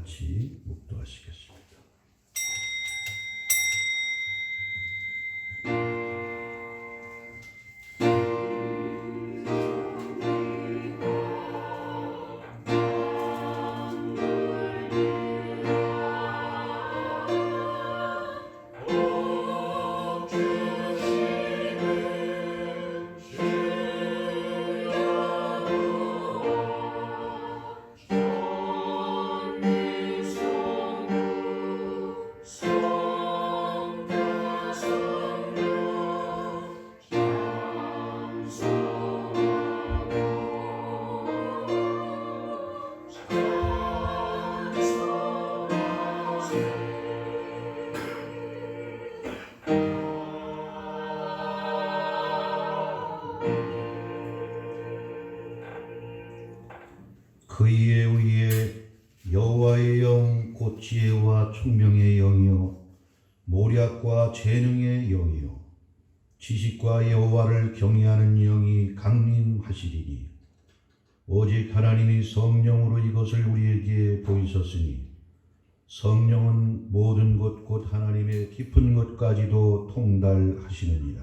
같이 묵도하시겠습니다. 그의 위에 여호와의 영 곧 지혜와 총명의 영이요 모략과 재능의 영이요 지식과 여호와를 경외하는 영이 강림하시리니 오직 하나님이 성령으로 이것을 우리에게 보이셨으니 성령은 모든 것 곧 하나님의 깊은 것까지도 통달하시느니라.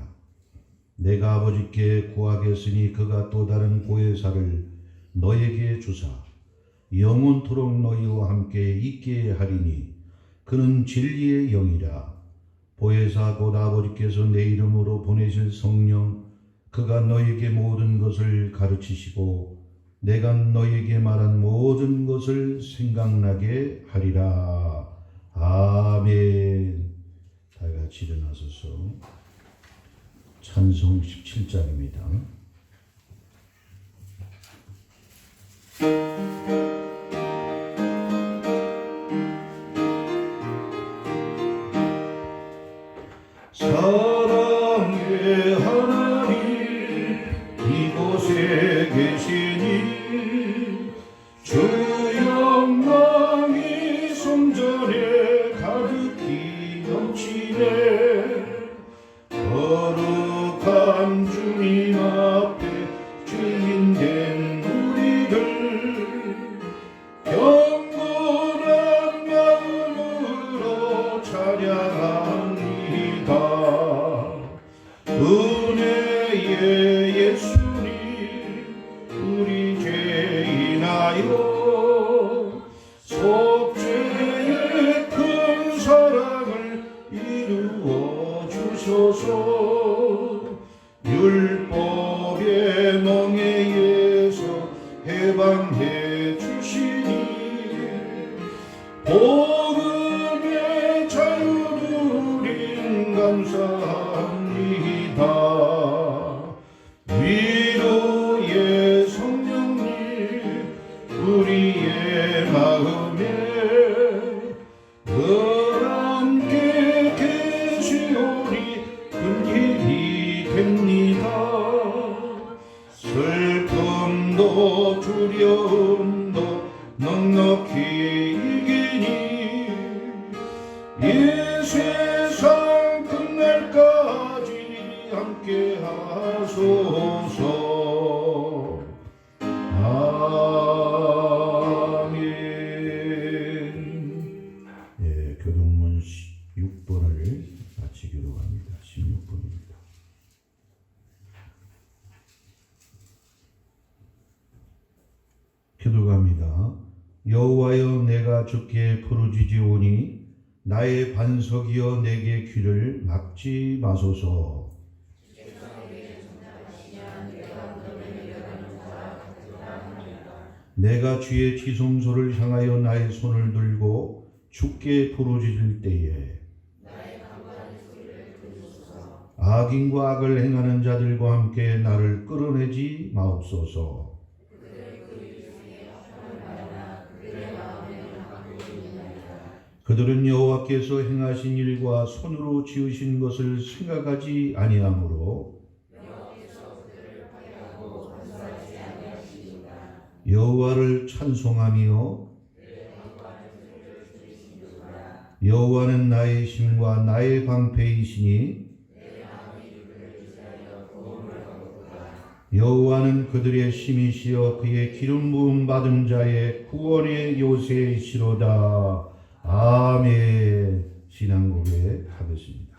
내가 아버지께 구하겠으니 그가 또 다른 보혜사를 너에게 주사 영원토록 너희와 함께 있게 하리니 그는 진리의 영이라. 보혜사 곧 아버지께서 내 이름으로 보내실 성령 그가 너희에게 모든 것을 가르치시고 내가 너희에게 말한 모든 것을 생각나게 하리라. 아멘. 다 같이 일어나소서. 찬송 17장입니다. 사랑의 하나님 이곳에 계시니 주 영광이 성전에 가득히 넘치네. 거룩한 주님 앞에 주인된 우리들 경건한 마음으로 찬양합니다. 은혜의 예수님 우리 죄인하여 속죄의 큰 사랑을 이루어 주소서. 율법의 멍에에서 해방해 주시니 복음의 자유 누린 감사합니다. 위로의 성령님 우리의 마음에 늘 함께 계시오니 큰 길이 됩니다. 슬픔도 두려움도 넉넉히 이기니 이 세상 끝날까지 함께 하소서. 아멘. 예, 교동문 6번을 마치기로 합니다. 16번입니다. 기도합니다. 여호와여 내가 주께 부르짖으오니 나의 반석이여 내게 귀를 막지 마소서. 내가 주의 지성소를 향하여 나의 손을 들고 주께 부르짖을 때에 악인과 악을 행하는 자들과 함께 나를 끌어내지 마옵소서. 그들은 여호와께서 행하신 일과 손으로 지으신 것을 생각하지 아니하므로 여호와를 찬송하며 여호와는 나의 힘과 나의 방패이시니 여호와는 그들의 힘이시여 그의 기름 부음 받은 자의 구원의 요새이시로다. 아멘. 신앙 고백하겠습니다.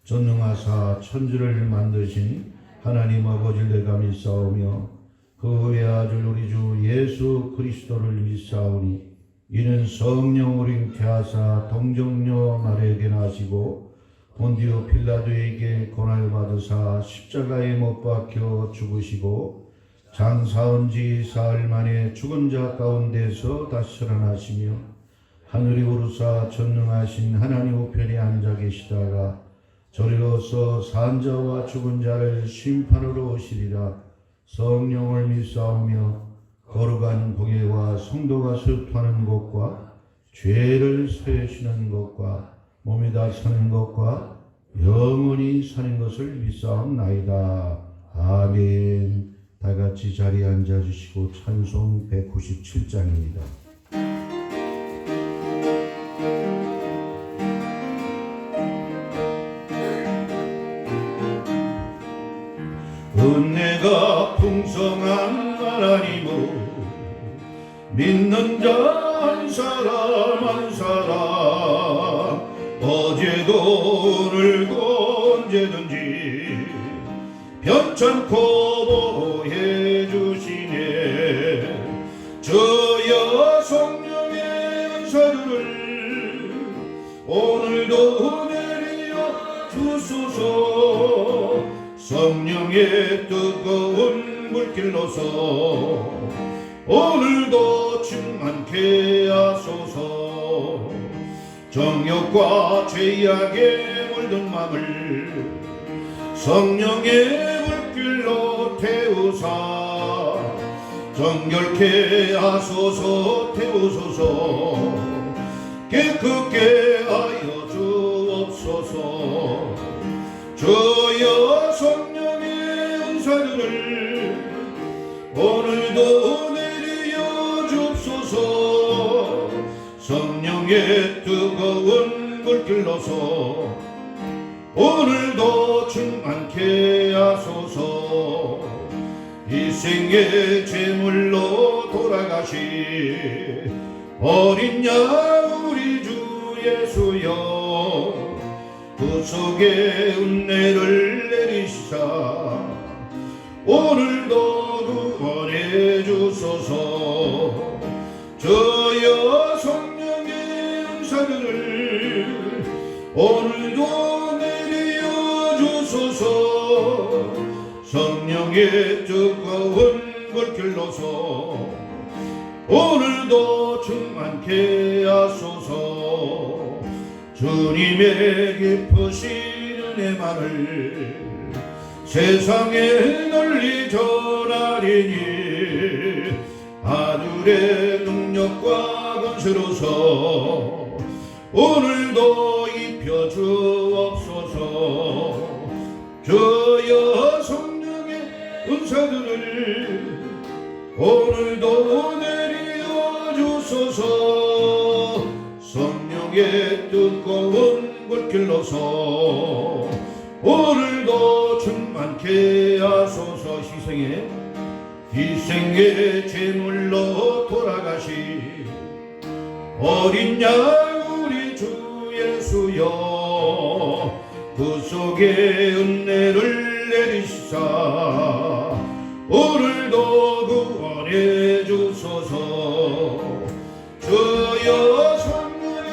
전능하사 천지를 만드신 하나님 아버지를 내가 믿사오며 그 외아들 우리 주 예수 그리스도를 믿사오니 이는 성령을 잉태하사 동정녀 마리아에게 나시고 본디오 필라도에게 고난을 받으사 십자가에 못 박혀 죽으시고 장사한 지 사흘 만에 죽은 자 가운데서 다시 살아나시며 하늘에 오르사 전능하신 하나님 우편에 앉아 계시다가 저리로서 산자와 죽은 자를 심판으로 오시리라. 성령을 믿사오며 거룩한 공예와 성도가 소통하는 것과 죄를 사하시는 것과 몸이 다 사는 것과 영원히 사는 것을 믿사옵나이다. 아멘. 다 같이 자리에 앉아주시고 찬송 197장입니다. 은혜가 풍성한 하나님을 믿는 자 한 사람 한 사람 어제도 오늘도 언제든지 변찮고 보호해 주시네. 저여 성령의 은사들을 오늘도 내려 주소서. 성령의 뜨거운 물길로서 오늘도 충만케 하소서. 정욕과 죄악에 물든 맘을 성령의 물길로 태우사 정결케 하소서. 태우소서. 깨끗게 하여 주옵소서. 주여 성령의 은사들을 오늘도 내려 줍소서. 성령의 뜨거운 물길로서 오늘도 충만케 하소서. 이 생의 제물로 돌아가시 어린 양 우리 주 예수여 그 속에 은혜를 내리시사 오늘도 구원해 주소서. 저여 성령의 은사들을 오늘도 내려 주소서. 성령의 뜨거운 물길로서 오늘도 충만케 하소서. 주님의 깊으신 은혜만을 세상에 널리 전하리니 하늘의 능력과 권세로서 오늘도 입혀 주옵소서. 주여 성령의 은사들을 오늘도 내려 주소서. 성령의 뜨거운 물길로서 오늘도 충만케 하소서. 희생의 제물로 돌아가시 어린 양 우리 주 예수여 그 속에 은혜를 내리시사 오늘도 구원해 주소서. 주여 성령의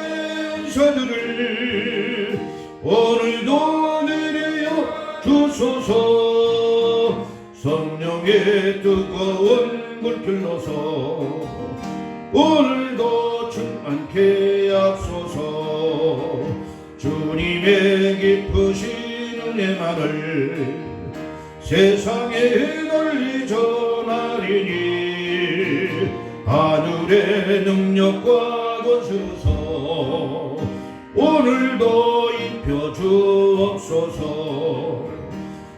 은사들을 오늘도 내려 주소서. 성령의 뜨거운 물길로서 오늘도 충만케 하소서. 주님의 깊으신 은혜만을 세상에 널리 전하리니 하늘의 능력과 권세로서 오늘도 입혀 주옵소서.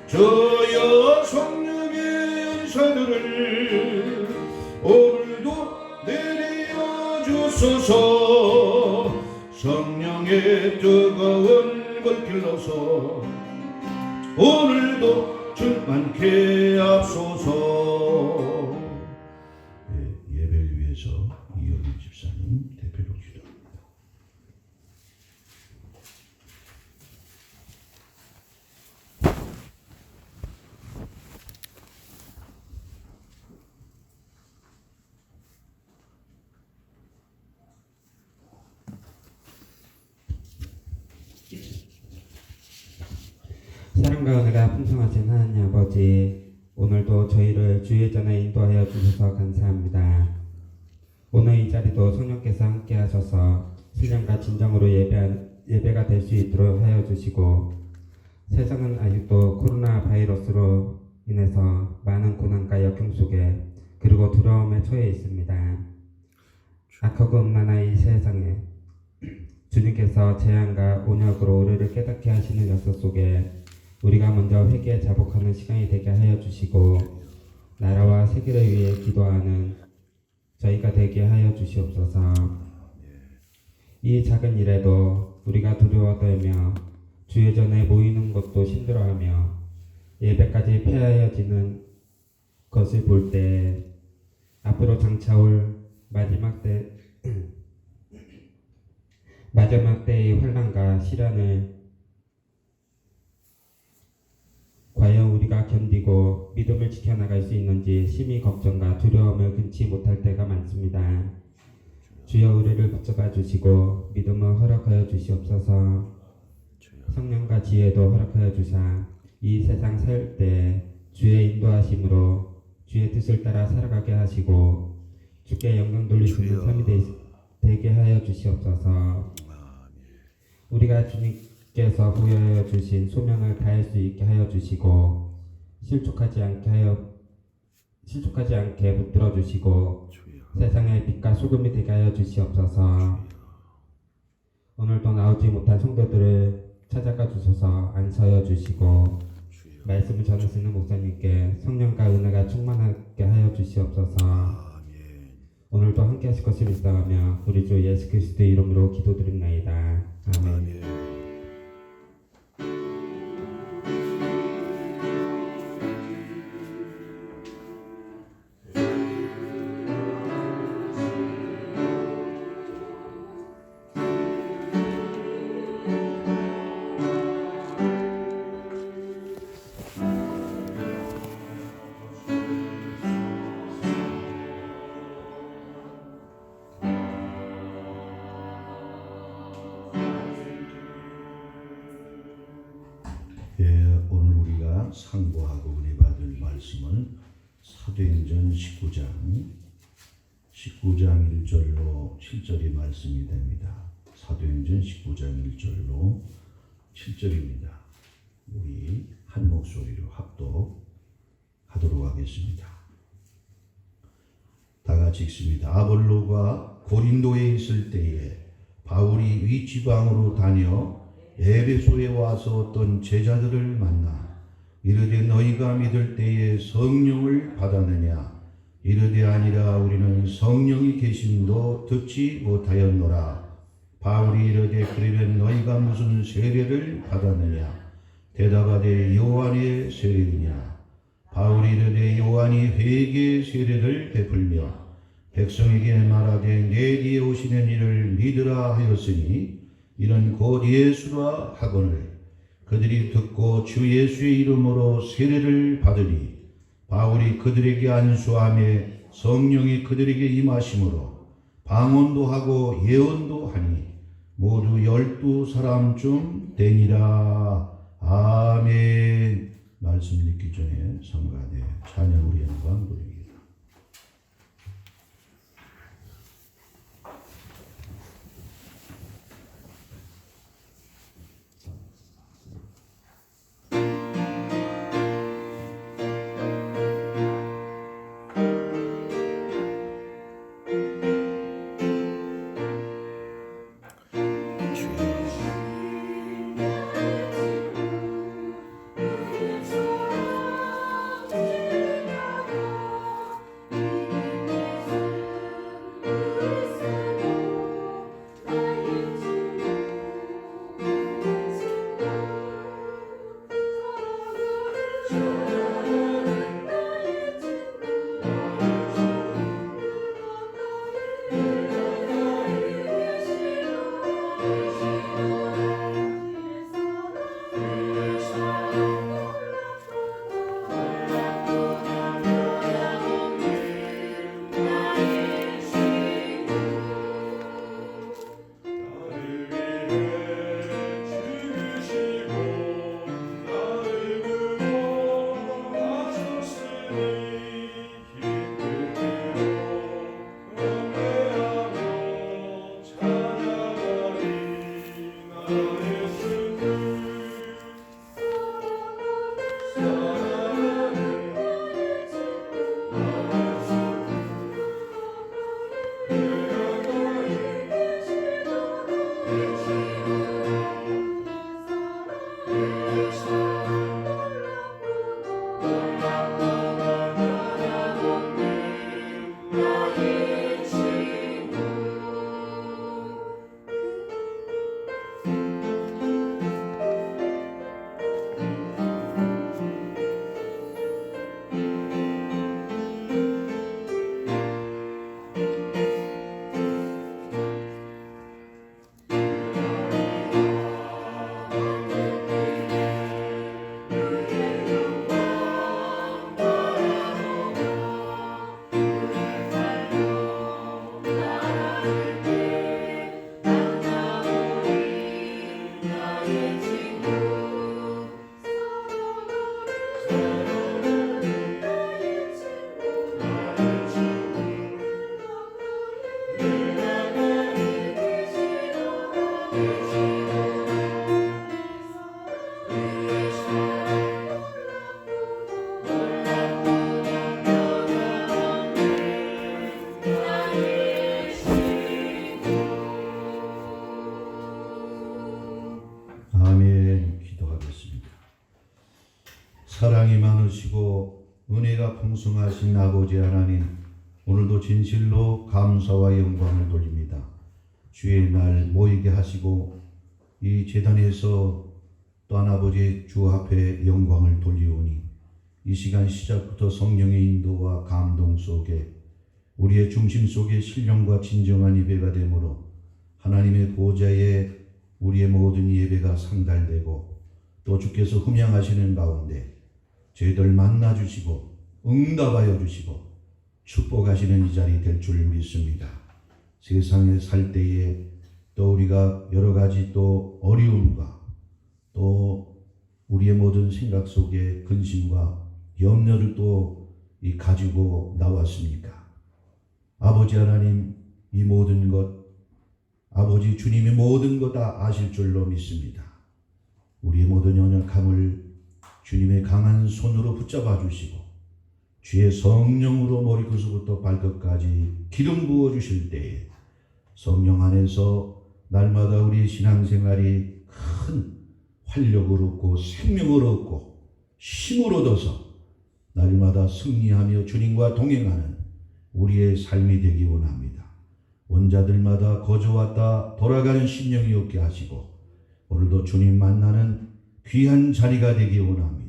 주여 성령의 은사들을 오늘도 내려 주소서. 성령의 뜨거운 물길로서 오늘도 충만케 앞소서. 예배를 위해서 이영희 집사님 대표로 기도합니다. 사랑과 은혜가 풍성하신 하나님 아버지, 오늘도 저희를 주의 전에 인도하여 주셔서 감사합니다. 오늘 이 자리도 성령께서 함께 하셔서 신령과 진정으로 예배가 될 수 있도록 하여 주시고, 세상은 아직도 코로나 바이러스로 인해서 많은 고난과 역경 속에 그리고 두려움에 처해 있습니다. 악하고 음란한 이 세상에 주님께서 재앙과 온역으로 우리를 깨닫게 하시는 역사 속에 우리가 먼저 회개에 자복하는 시간이 되게 하여 주시고, 나라와 세계를 위해 기도하는 저희가 되게 하여 주시옵소서. 이 작은 일에도 우리가 두려워 떨며 주의 전에 모이는 것도 힘들어하며 예배까지 폐하여지는 것을 볼 때 앞으로 장차올 마지막 때의 환난과 시련을 과연 우리가 견디고 믿음을 지켜나갈 수 있는지 심히 걱정과 두려움을 금치 못할 때가 많습니다. 주여 우리를 붙잡아 주시고 믿음을 허락하여 주시옵소서. 성령과 지혜도 허락하여 주사 이 세상 살 때 주의 인도하심으로 주의 뜻을 따라 살아가게 하시고 주께 영광 돌리시는 삶이 되게 하여 주시옵소서. 우리가 주님께서 부여하여 주신 소명을 다할 수 있게 하여 주시고 실족하지 않게 붙들어 주시고 세상의 빛과 소금이 되게 하여 주시옵소서. 오늘도 나오지 못한 성도들을 찾아가 주셔서 안서여 주시고 말씀을 전하시는 목사님께 성령과 은혜가 충만하게 하여 주시옵소서. 오늘도 함께 하실 것을 믿사오며 우리 주 예수 그리스도의 이름으로 기도드립나이다. 아멘. 오늘 우리가 상고하고 은혜 받을 말씀은 사도행전 19장 1절로 7절의 말씀이 됩니다. 사도행전 19장 1절로 7절입니다. 우리 한 목소리로 합독하도록 하겠습니다. 다 같이 읽습니다. 아볼로가 고린도에 있을 때에 바울이 위지방으로 다녀 에베소에 와서 어떤 제자들을 만나 이르되 너희가 믿을 때에 성령을 받았느냐? 이르되 아니라 우리는 성령이 계심도 듣지 못하였노라. 바울이 이르되 그러면 너희가 무슨 세례를 받았느냐? 대답하되 요한의 세례이냐? 바울이 이르되 요한이 회개 세례를 베풀며 백성에게 말하되 내 뒤에 오시는 이를 믿으라 하였으니 이는 곧 예수라 하거늘 그들이 듣고 주 예수의 이름으로 세례를 받으니 바울이 그들에게 안수하며 성령이 그들에게 임하심으로 방언도 하고 예언도 하니 모두 12사람쯤 되니라. 아멘. 말씀 듣기 전에 성가대 찬양 우리 영광 드립니다. 사랑이 많으시고 은혜가 풍성하신 아버지 하나님, 오늘도 진실로 감사와 영광을 돌립니다. 주의 날 모이게 하시고 이 제단에서 또한 아버지 주 앞에 영광을 돌리오니 이 시간 시작부터 성령의 인도와 감동 속에 우리의 중심 속에 신령과 진정한 예배가 되므로 하나님의 보좌에 우리의 모든 예배가 상달되고 또 주께서 흠양하시는 가운데 저희들 만나주시고 응답하여 주시고 축복하시는 이 자리 될 줄 믿습니다. 세상에 살 때에 또 우리가 여러 가지 또 어려움과 또 우리의 모든 생각 속에 근심과 염려를 또 가지고 나왔습니까? 아버지 하나님, 이 모든 것 아버지 주님이 모든 것 다 아실 줄로 믿습니다. 우리의 모든 연약함을 주님의 강한 손으로 붙잡아 주시고 주의 성령으로 머리끝부터 발끝까지 기름 부어 주실 때에 성령 안에서 날마다 우리의 신앙생활이 큰 활력을 얻고 생명을 얻고 힘을 얻어서 날마다 승리하며 주님과 동행하는 우리의 삶이 되기 원합니다. 원자들마다 거저왔다 돌아가는 심령이 없게 하시고 오늘도 주님 만나는 귀한 자리가 되기 원합니다.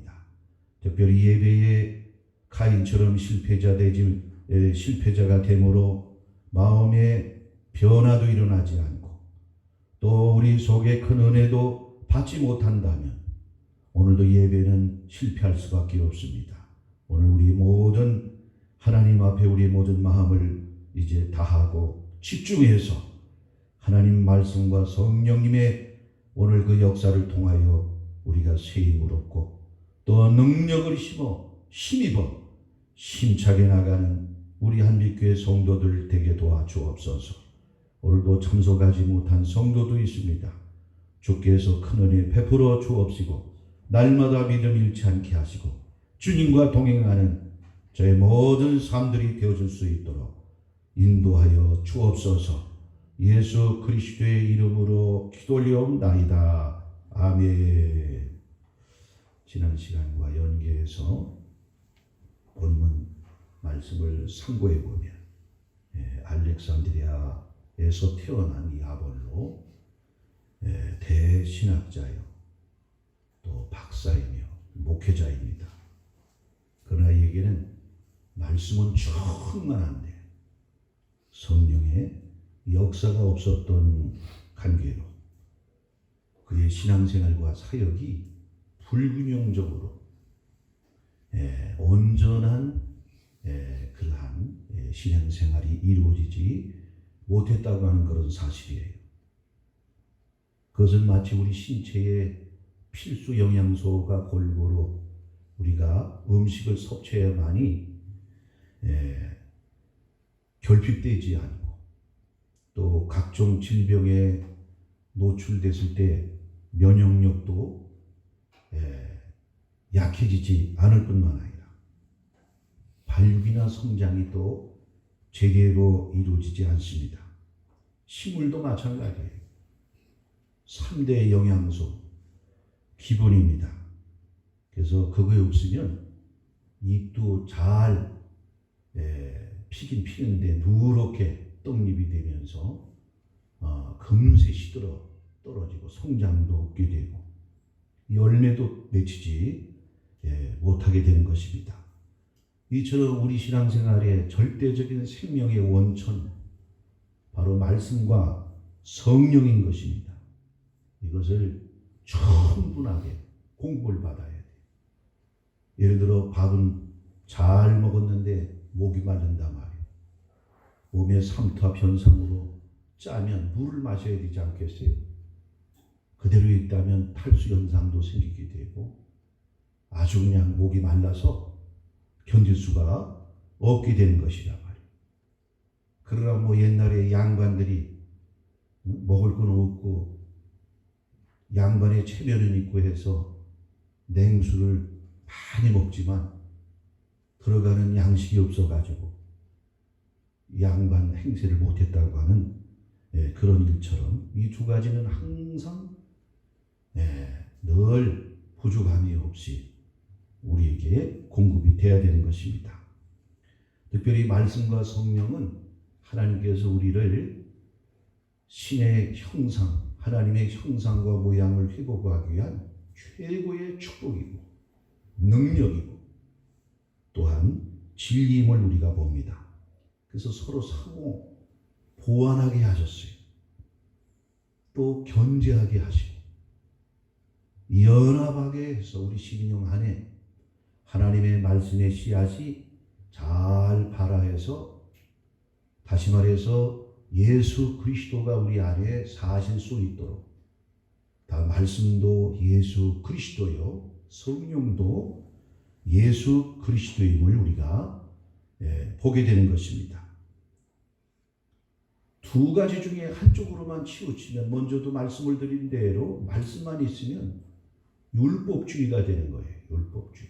특별히 예배에 카인처럼 실패자가 되므로 마음의 변화도 일어나지 않고 또 우리 속에 큰 은혜도 받지 못한다면 오늘도 예배는 실패할 수밖에 없습니다. 오늘 우리 모든 하나님 앞에 우리의 모든 마음을 이제 다하고 집중해서 하나님 말씀과 성령님의 오늘 그 역사를 통하여 우리가 새 힘을 얻고 또 능력을 힘입어 힘차게 나가는 우리 한빛교회 성도들 되게 도와주옵소서. 오늘도 참석하지 못한 성도도 있습니다. 주께서 큰 은혜 베풀어 주옵시고 날마다 믿음 잃지 않게 하시고 주님과 동행하는 저의 모든 삶들이 되어줄 수 있도록 인도하여 주옵소서. 예수 그리스도의 이름으로 기도 올리옵나이다. 아멘. 지난 시간과 연계해서 본문 말씀을 참고해 보면 알렉산드리아에서 태어난 이 아볼로 대신학자요 또 박사이며 목회자입니다. 그러나 에게는 말씀은 충만한데 성령의 역사가 없었던 관계로 그의 신앙생활과 사역이 불균형적으로 온전한 그러한 신앙생활이 이루어지지 못했다고 하는 그런 사실이에요. 그것은 마치 우리 신체의 필수 영양소가 골고루 우리가 음식을 섭취해야만이 결핍되지 않고 또 각종 질병에 노출됐을 때 면역력도 약해지지 않을 뿐만 아니라 발육이나 성장이 또 제대로 이루어지지 않습니다. 식물도 마찬가지예요. 3대 영양소 기본입니다. 그래서 그거에 없으면 잎도 잘 피긴 피는데 누렇게 떡잎이 되면서 금세 시들어 떨어지고 성장도 없게 되고 열매도 맺히지 못하게 되는 것입니다. 이처럼 우리 신앙생활의 절대적인 생명의 원천 바로 말씀과 성령인 것입니다. 이것을 충분하게 공부를 받아야 돼요. 예를 들어 밥은 잘 먹었는데 목이 마른다 말이에요. 몸의 삼투압 현상으로 짜면 물을 마셔야 되지 않겠어요? 그대로 있다면 탈수 현상도 생기게 되고 아주 그냥 목이 말라서 견딜 수가 없게 되는 것이란 말이에요. 그러나 옛날에 양반들이 먹을 건 없고 양반의 체면은 있고 해서 냉수를 많이 먹지만 들어가는 양식이 없어가지고 양반 행세를 못했다고 하는 그런 일처럼 이 두 가지는 항상 늘 부족함이 없이 우리에게 공급이 되어야 되는 것입니다. 특별히 말씀과 성령은 하나님께서 우리를 신의 형상, 하나님의 형상과 모양을 회복하기 위한 최고의 축복이고 능력이고 또한 진리임을 우리가 봅니다. 그래서 서로 상호 보완하게 하셨어요. 또 견제하게 하시고 연합하게 해서 우리 신인용 안에 하나님의 말씀의 씨앗이 잘 발아해서, 다시 말해서 예수 그리스도가 우리 안에 사실 수 있도록, 다 말씀도 예수 그리스도요, 성령도 예수 그리스도임을 우리가 보게 되는 것입니다. 두 가지 중에 한쪽으로만 치우치면, 먼저도 말씀을 드린 대로 말씀만 있으면 율법주의가 되는 거예요. 율법주의.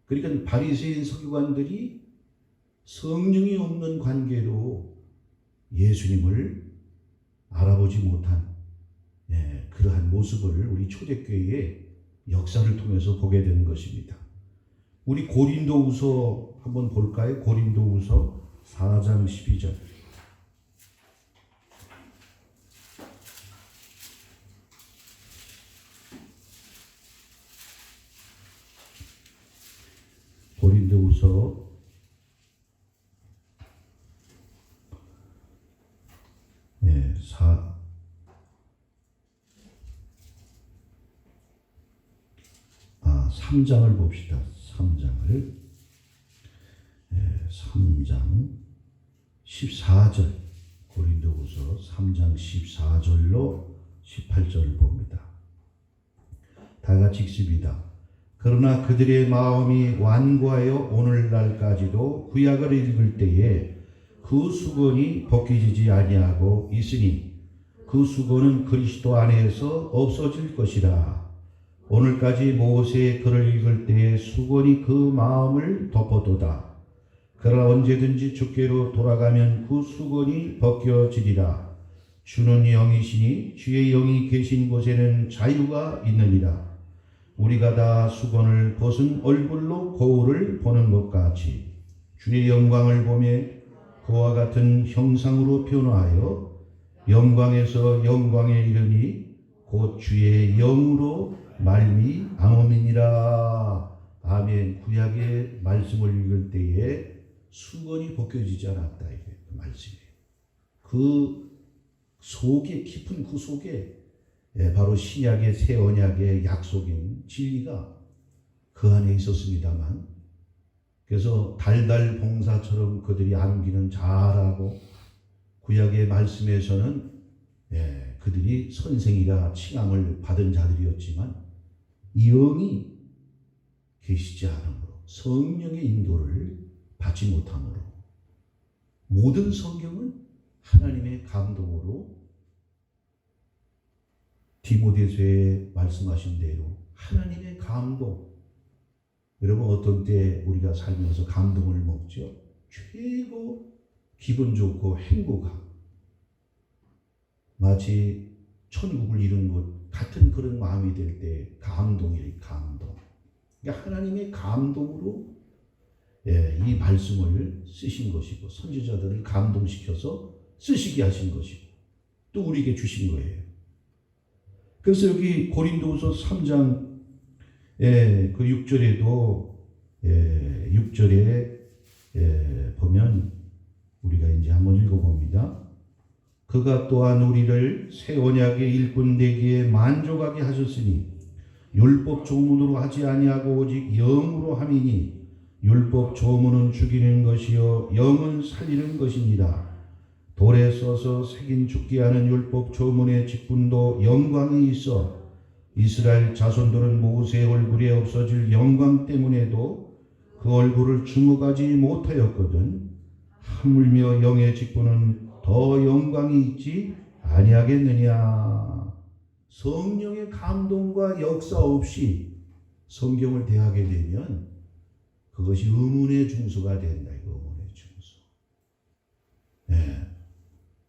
그러니까 바리새인 서기관들이 성령이 없는 관계로 예수님을 알아보지 못한 그러한 모습을 우리 초대교회의 역사를 통해서 보게 되는 것입니다. 우리 고린도후서 한번 볼까요? 고린도후서 4장 12절. 고린도후서 3장을 봅시다. 3장을 3장 14절, 고린도후서 3장 14절로 18절을 봅니다. 다 같이 읽습니다. 그러나 그들의 마음이 완고하여 오늘날까지도 구약을 읽을 때에 그 수건이 벗겨지지 아니하고 있으니 그 수건은 그리스도 안에서 없어질 것이라. 오늘까지 모세의 글을 읽을 때에 수건이 그 마음을 덮어도다. 그러나 언제든지 주께로 돌아가면 그 수건이 벗겨지리라. 주는 영이시니 주의 영이 계신 곳에는 자유가 있느니라. 우리가 다 수건을 벗은 얼굴로 거울을 보는 것 같이 주의 영광을 보며 그와 같은 형상으로 변화하여 영광에서 영광에 이르니 곧 주의 영으로 말미암음이니라. 아멘. 구약의 말씀을 읽을 때에 수건이 벗겨지지 않았다. 이게 그 말씀이에요. 그 속에, 깊은 그 속에 바로 신약의 새 언약의 약속인 진리가 그 안에 있었습니다만, 그래서 달달 봉사처럼 그들이 암기는 잘하고 구약의 말씀에서는 그들이 선생이라 칭함을 받은 자들이었지만 영이 계시지 않으므로, 성령의 인도를 받지 못함으로, 모든 성경은 하나님의 감동으로 디모데서에 말씀하신 대로 하나님의 감동. 여러분, 어떤 때 우리가 살면서 감동을 먹죠? 최고 기분 좋고 행복하고 마치 천국을 이룬 것 같은 그런 마음이 될 때 감동이에요. 감동. 그러니까 하나님의 감동으로 이 말씀을 쓰신 것이고, 선지자들을 감동시켜서 쓰시게 하신 것이고, 또 우리에게 주신 거예요. 그래서 여기 고린도후서 3장 그 6절에도 6절에 보면 우리가 이제 한번 읽어봅니다. 그가 또한 우리를 새 언약의 일꾼 되기에 만족하게 하셨으니 율법 조문으로 하지 아니하고 오직 영으로 함이니 율법 조문은 죽이는 것이요 영은 살리는 것입니다. 돌에 써서 새긴 죽게 하는 율법 조문의 직분도 영광이 있어 이스라엘 자손들은 모세의 얼굴에 없어질 영광 때문에도 그 얼굴을 주목하지 못하였거든. 하물며 영의 직분은 더 영광이 있지 아니하겠느냐. 성령의 감동과 역사 없이 성경을 대하게 되면 그것이 의문의 중수가 된다. 의문의 중수.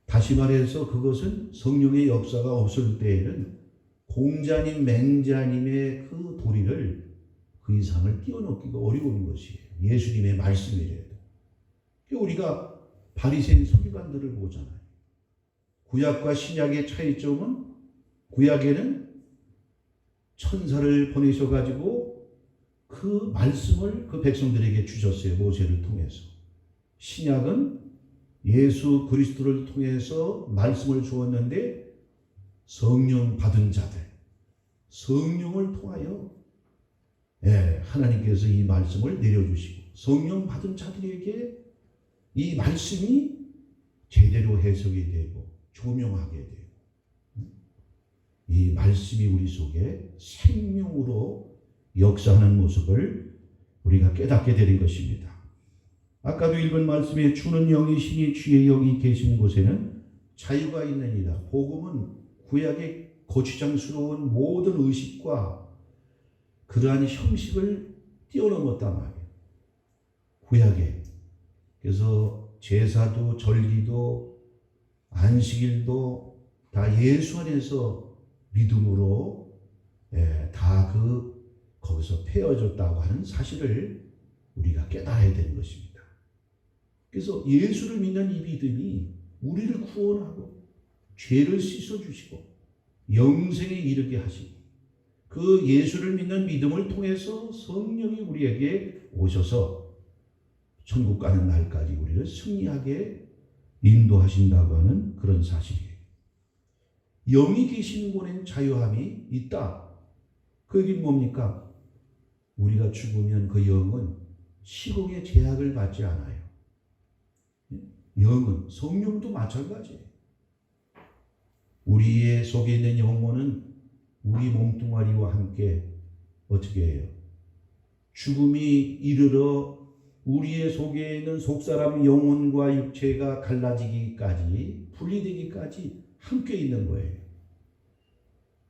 다시 말해서 그것은 성령의 역사가 없을 때에는 공자님, 맹자님의 그 도리를 그 이상을 뛰어넘기가 어려운 것이에요. 예수님의 말씀이래도. 우리가 바리새인 서기관들을 보잖아요. 구약과 신약의 차이점은 구약에는 천사를 보내셔가지고 그 말씀을 그 백성들에게 주셨어요. 모세를 통해서. 신약은 예수 그리스도를 통해서 말씀을 주었는데 성령 받은 자들, 성령을 통하여 하나님께서 이 말씀을 내려주시고 성령 받은 자들에게 이 말씀이 제대로 해석이 되고 조명하게 되고 이 말씀이 우리 속에 생명으로 역사하는 모습을 우리가 깨닫게 되는 것입니다. 아까도 읽은 말씀에 주는 영이시니 주의 영이 계신 곳에는 자유가 있느니라. 복음은 구약의 거추장스러운 모든 의식과 그러한 형식을 뛰어넘었단 말이에요. 구약에. 그래서 제사도 절기도 안식일도 다 예수 안에서 믿음으로 다 거기서 폐어졌다고 하는 사실을 우리가 깨달아야 되는 것입니다. 그래서 예수를 믿는 이 믿음이 우리를 구원하고 죄를 씻어주시고 영생에 이르게 하시고 그 예수를 믿는 믿음을 통해서 성령이 우리에게 오셔서 천국 가는 날까지 우리를 승리하게 인도하신다고 하는 그런 사실이에요. 영이 계신 곳엔 자유함이 있다. 그 얘기는 뭡니까? 우리가 죽으면 그 영은 시공의 제약을 받지 않아요. 영은, 성령도 마찬가지예요. 우리의 속에 있는 영혼은 우리 몸뚱아리와 함께 어떻게 해요? 죽음이 이르러 우리의 속에 있는 속사람 영혼과 육체가 갈라지기까지, 분리되기까지 함께 있는 거예요.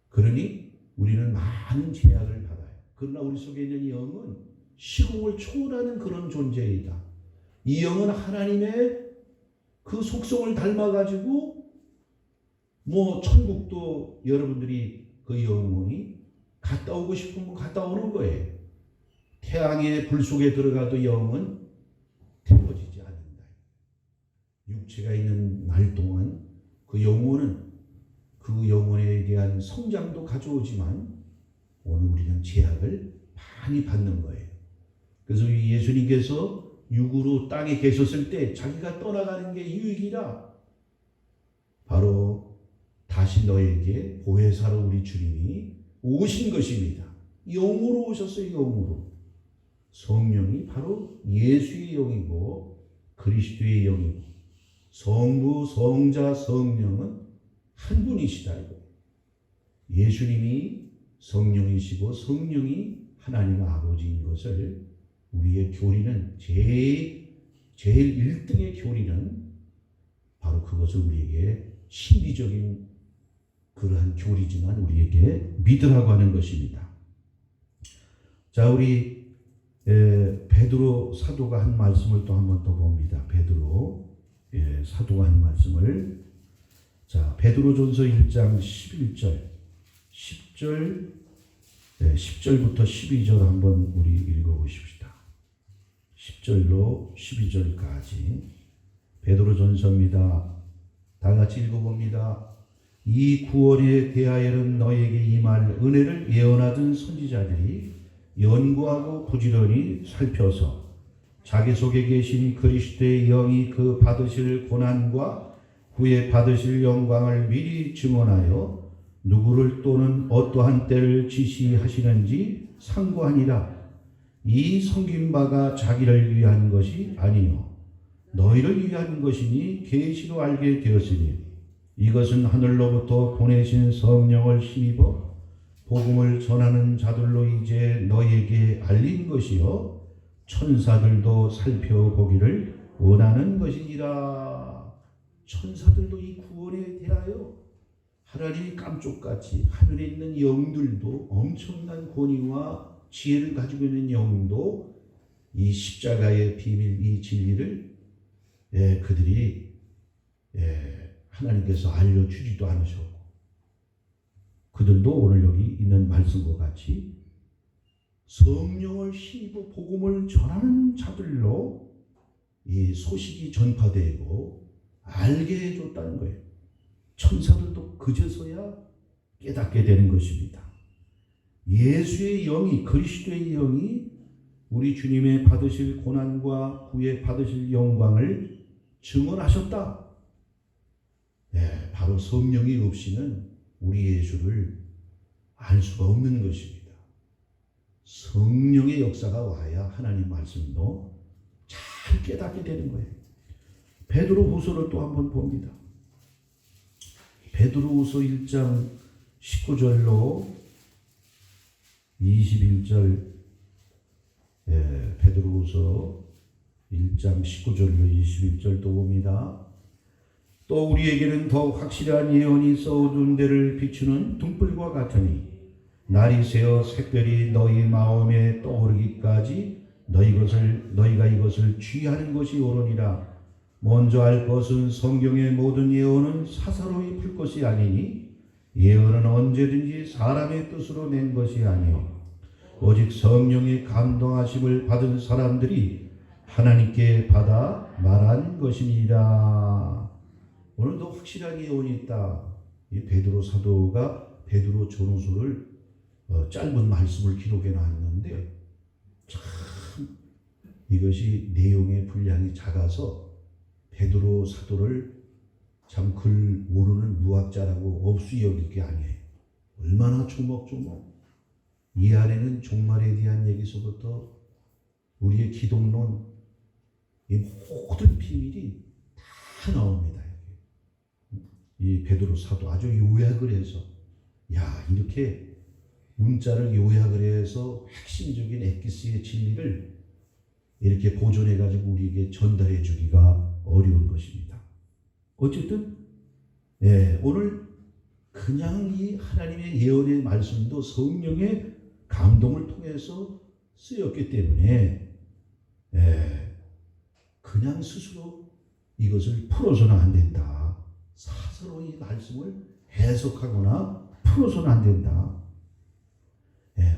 그러니 우리는 많은 제약을 받아요. 그러나 우리 속에 있는 영은 시공을 초월하는 그런 존재이다. 이 영은 하나님의 그 속성을 닮아가지고 천국도 여러분들이 그 영혼이 갔다 오고 싶으면 갔다 오는 거예요. 태양의 불 속에 들어가도 영은 태워지지 않는다. 육체가 있는 날 동안 그 영혼은 그 영혼에 대한 성장도 가져오지만 오늘 우리는 제약을 많이 받는 거예요. 그래서 예수님께서 육으로 땅에 계셨을 때 자기가 떠나가는 게 유익이라 바로 다시 너에게 보혜사로 우리 주님이 오신 것입니다. 영으로 오셨어요. 영으로. 성령이 바로 예수의 영이고 그리스도의 영이고 성부, 성자, 성령은 한 분이시다. 예수님이 성령이시고 성령이 하나님 아버지인 것을 우리의 교리는 제일 1등의 교리는 바로 그것을 우리에게 신비적인 그러한 교리지만 우리에게 믿으라고 하는 것입니다. 자, 우리 베드로 사도가 한 말씀을 또 한 번 더 봅니다. 베드로 사도가 한 말씀을 자, 베드로전서 1장 11절 10절부터 12절 한번 우리 읽어보십시다. 10절로 12절까지 베드로전서입니다. 다 같이 읽어봅니다. 이 구원에 대하여는 너에게 임할 은혜를 예언하던 선지자들이 연구하고 부지런히 살펴서 자기 속에 계신 그리스도의 영이 그 받으실 고난과 후에 받으실 영광을 미리 증언하여 누구를 또는 어떠한 때를 지시하시는지 상고하니라. 이 섬긴 바가 자기를 위한 것이 아니요 너희를 위한 것이니 계시로 알게 되었으니 이것은 하늘로부터 보내신 성령을 힘입어 복음을 전하는 자들로 이제 너희에게 알린 것이요 천사들도 살펴보기를 원하는 것이니라. 천사들도 이 구원에 대하여 하나님이 깜쪽같이 하늘에 있는 영들도 엄청난 권위와 지혜를 가지고 있는 영도 이 십자가의 비밀, 이 진리를 그들이 하나님께서 알려주지도 않으셨고 그들도 오늘 여기 있는 말씀과 같이 성령을 힘입어 복음을 전하는 자들로 이 소식이 전파되고 알게 해줬다는 거예요. 천사들도 그제서야 깨닫게 되는 것입니다. 예수의 영이, 그리스도의 영이 우리 주님의 받으실 고난과 후에 받으실 영광을 증언하셨다. 네, 바로 성령이 없이는 우리 예수를 알 수가 없는 것입니다. 성령의 역사가 와야 하나님 말씀도 잘 깨닫게 되는 거예요. 베드로후서를 또 한번 봅니다. 베드로후서 1장 19절로 21절, 베드로후서 1장 19절로 21절도 봅니다. 또 우리에게는 더욱 확실한 예언이 있어 어두운 데를 비추는 등불과 같으니 날이 새어 색별이 너희 마음에 떠오르기까지 너희가 이것을 취하는 것이 옳으니라. 먼저 알 것은 성경의 모든 예언은 사사로이 풀 것이 아니니 예언은 언제든지 사람의 뜻으로 낸 것이 아니요 오직 성령의 감동하심을 받은 사람들이 하나님께 받아 말한 것이니라. 오늘도 확실한 예언이 있다. 이 베드로 사도가 베드로 전후서를 짧은 말씀을 기록해 놨는데 참 이것이 내용의 분량이 작아서 베드로 사도를 참 글 모르는 무학자라고 없이 여길 게 아니에요. 얼마나 조목조목 이 안에는 종말에 대한 얘기서부터 우리의 기독론 이 모든 비밀이 다 나옵니다. 이 베드로 사도 아주 요약을 해서 이렇게 문자를 요약을 해서 핵심적인 엑기스의 진리를 이렇게 보존해 가지고 우리에게 전달해 주기가 어려운 것입니다. 어쨌든 오늘 그냥 이 하나님의 예언의 말씀도 성령의 감동을 통해서 쓰였기 때문에 그냥 스스로 이것을 풀어서는 안 된다. 사서로 이 말씀을 해석하거나 풀어서는 안 된다.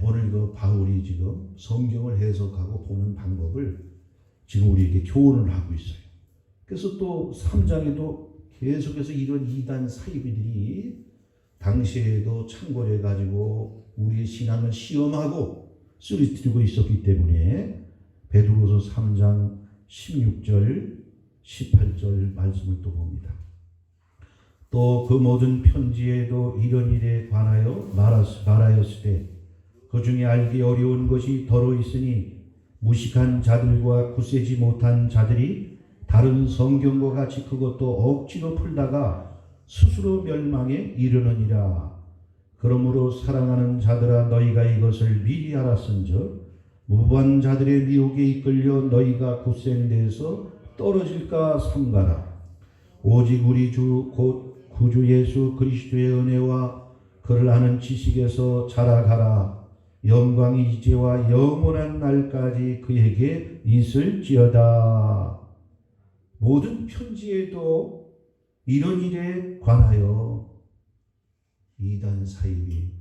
오늘 바울이 지금 성경을 해석하고 보는 방법을 지금 우리에게 교훈을 하고 있어요. 그래서 또 3장에도 계속해서 이런 이단 사이비들이 당시에도 참고해 가지고 우리의 신앙을 시험하고 쓰러뜨리고 있었기 때문에 베드로서 3장 16절 18절 말씀을 또 봅니다. 또 그 모든 편지에도 이런 일에 관하여 말하였을 때 그 중에 알기 어려운 것이 더러 있으니 무식한 자들과 굳세지 못한 자들이 다른 성경과 같이 그것도 억지로 풀다가 스스로 멸망에 이르느니라. 그러므로 사랑하는 자들아 너희가 이것을 미리 알았은즉 무고한 자들의 미혹에 이끌려 너희가 굳센 데에서 떨어질까 삼가라. 오직 우리 주 곧 구주 예수 그리스도의 은혜와 그를 아는 지식에서 자라가라. 영광이 이제와 영원한 날까지 그에게 있을지어다. 모든 편지에도 이런 일에 관하여 이단 사입이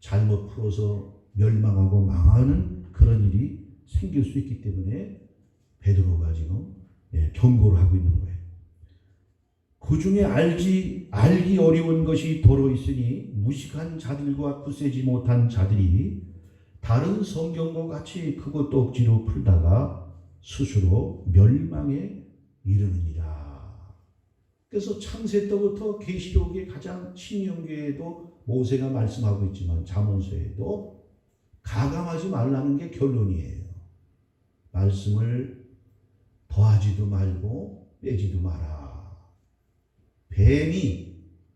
잘못 풀어서 멸망하고 망하는 그런 일이 생길 수 있기 때문에 베드로가 지금 경고를 하고 있는 거예요. 그 중에 알기 어려운 것이 더러 있으니 무식한 자들과 굳세지 못한 자들이 다른 성경과 같이 그것도 억지로 풀다가 스스로 멸망에 이르느니라. 그래서 창세 때부터 계시록의 가장 신명기에도 모세가 말씀하고 있지만 잠언서에도 가감하지 말라는 게 결론이에요. 말씀을 더하지도 말고 빼지도 마라. 뱀이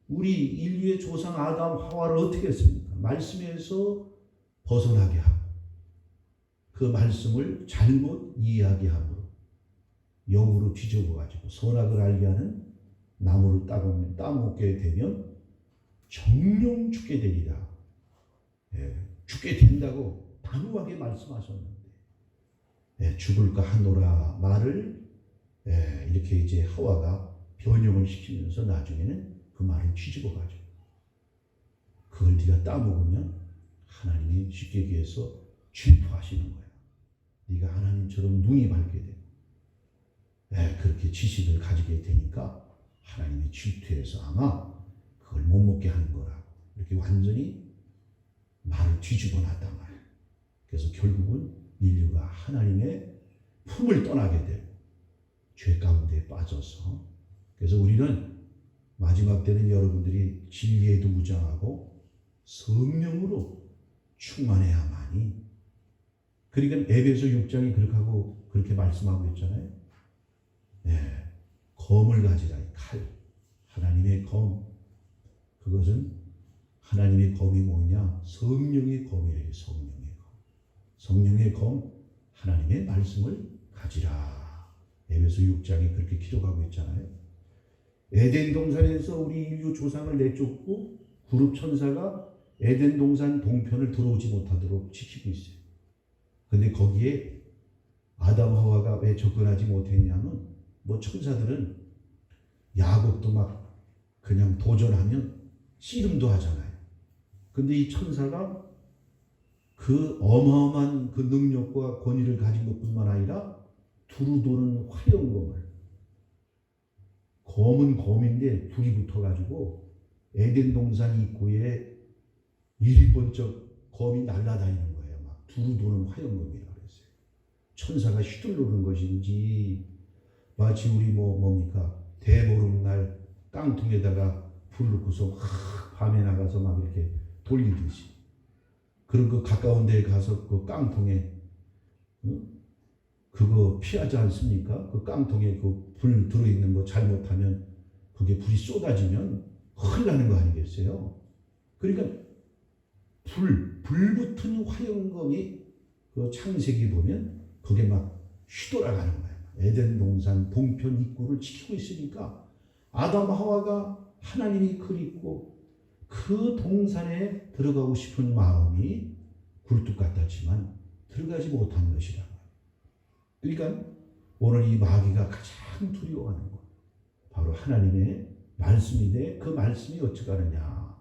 우리 인류의 조상 아담 하와를 어떻게 했습니까? 말씀에서 벗어나게 하고 그 말씀을 잘못 이해하게 함으로 영으로 뒤집어가지고 선악을 알게 하는 나무를 따먹게 되면 정령 죽게 되리라. 죽게 된다고 단호하게 말씀하셨는데 죽을까 하노라 말을 이렇게 이제 하와가 변형을 시키면서 나중에는 그 말을 뒤집어가지고 그걸 네가 따먹으면 하나님이 쉽게 얘기해서 질투하시는 거야. 네가 하나님처럼 눈이 밝게 되고 그렇게 지식을 가지게 되니까 하나님이 질투해서 아마 그걸 못 먹게 하는 거라. 이렇게 완전히 말을 뒤집어 놨단 말이야. 그래서 결국은 인류가 하나님의 품을 떠나게 되고 죄 가운데 빠져서, 그래서 우리는 마지막 때는 여러분들이 진리에도 무장하고 성령으로 충만해야만이, 그러니까 에베소 6장이 그렇게 말씀하고 있잖아요. 검을 가지라. 칼, 하나님의 검. 그것은 하나님의 검이 뭐냐? 성령의 검이래요. 성령의 검. 성령의 검, 하나님의 말씀을 가지라. 에베소 6장이 그렇게 기록하고 있잖아요. 에덴 동산에서 우리 인류 조상을 내쫓고 구룹 천사가 에덴 동산 동편을 들어오지 못하도록 지키고 있어요. 근데 거기에 아담 하와가 왜 접근하지 못했냐면, 뭐 천사들은 야곱도 막 그냥 도전하면 씨름도 하잖아요. 근데 이 천사가 그 어마어마한 그 능력과 권위를 가진 것뿐만 아니라 두루 도는 화염검을, 검은 검인데 불이 붙어가지고 에덴 동산 입구에 일번쩍 검이 날아다니는 거예요. 막 두루 도는 화염검이라고 그랬어요. 천사가 휘둘르는 것인지, 마치 우리 뭡니까? 대보름날 깡통에다가 불 넣고서 밤에 나가서 막 이렇게 돌리듯이, 그런 그 가까운 데에 가서 그 깡통에 그거 피하지 않습니까? 그 깡통에 그 불 들어있는 거 잘못하면 그게 불이 쏟아지면 큰일 나는 거 아니겠어요? 그러니까 불 붙은 화염검이 그 창세기 보면 그게 막 휘돌아가는 거예요. 에덴 동산 동편 입구를 지키고 있으니까 아담 하와가 하나님이 그립고 그 동산에 들어가고 싶은 마음이 굴뚝 같았지만 들어가지 못한 것이라. 그러니까 오늘 이 마귀가 가장 두려워하는 것, 바로 하나님의 말씀인데, 그 말씀이 어찌 가느냐?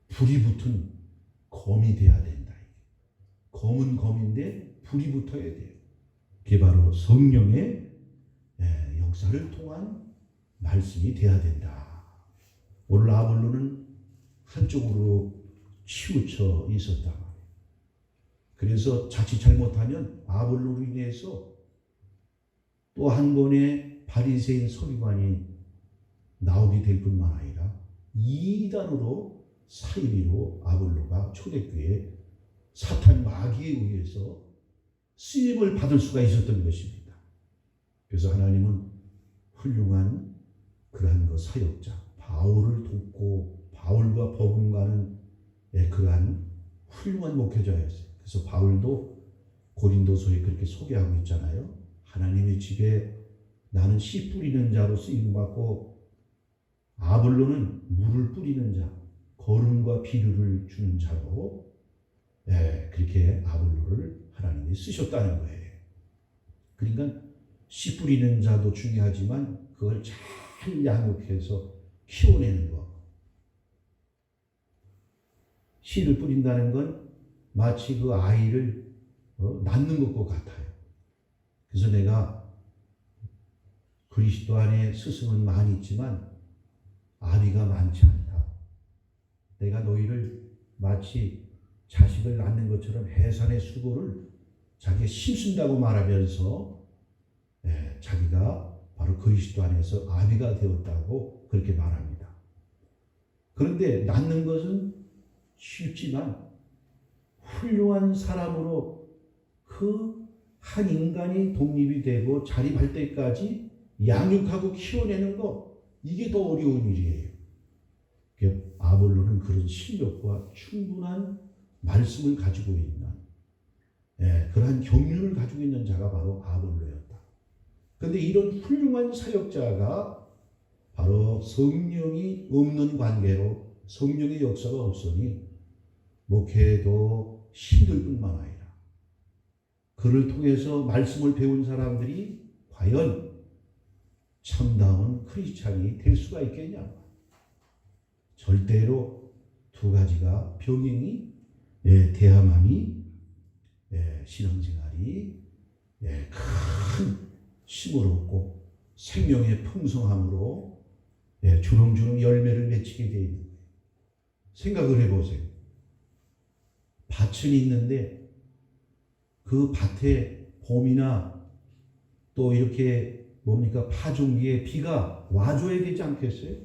불이 붙은 검이 돼야 된다. 검은 검인데 불이 붙어야 돼요. 그게 바로 성령의 역사를 통한 말씀이 돼야 된다. 오늘 아볼로는 한쪽으로 치우쳐 있었다. 그래서 자칫 잘못하면 아볼로로 인해서 또 한 번의 바리새인 서기관이 나오게 될 뿐만 아니라 이단으로 사이비로 아볼로가 초대교회에 사탄 마귀에 의해서 쓰임을 받을 수가 있었던 것입니다. 그래서 하나님은 훌륭한 그러한 그 사역자 바울을 돕고 바울과 버금가는 그러한 훌륭한 목회자였어요. 그래서 바울도 고린도서에 그렇게 소개하고 있잖아요. 하나님의 집에 나는 씨 뿌리는 자로 쓰임받고, 아볼로는 물을 뿌리는 자, 거름과 비료를 주는 자로 그렇게 아볼로를 하나님이 쓰셨다는 거예요. 그러니까 씨 뿌리는 자도 중요하지만 그걸 잘 양육해서 키워내는 것. 씨를 뿌린다는 건 마치 그 아이를 낳는 것과 같아요. 그래서 내가 그리스도 안에 스승은 많이 있지만 아비가 많지 않다. 내가 너희를 마치 자식을 낳는 것처럼 해산의 수고를 자기가 힘쓴다고 말하면서 자기가 바로 그리스도 안에서 아비가 되었다고 그렇게 말합니다. 그런데 낳는 것은 쉽지만 훌륭한 사람으로 그 한 인간이 독립이 되고 자립할 때까지 양육하고 키워내는 것, 이게 더 어려운 일이에요. 아볼로는 그런 실력과 충분한 말씀을 가지고 있는 그러한 경륜을 가지고 있는 자가 바로 아볼로였다. 그런데 이런 훌륭한 사역자가 바로 성령이 없는 관계로, 성령의 역사가 없으니 목회도 힘들 뿐만 아니라 그를 통해서 말씀을 배운 사람들이 과연 참다운 크리스찬이 될 수가 있겠냐? 절대로 두 가지가 병행이 돼야만이 신앙생활이 큰 힘을 얻고 생명의 풍성함으로 주렁주렁 열매를 맺히게 되어 있는 거예요. 생각을 해보세요. 밭은 있는데 그 밭에 봄이나 또 이렇게 파종기에 비가 와줘야 되지 않겠어요?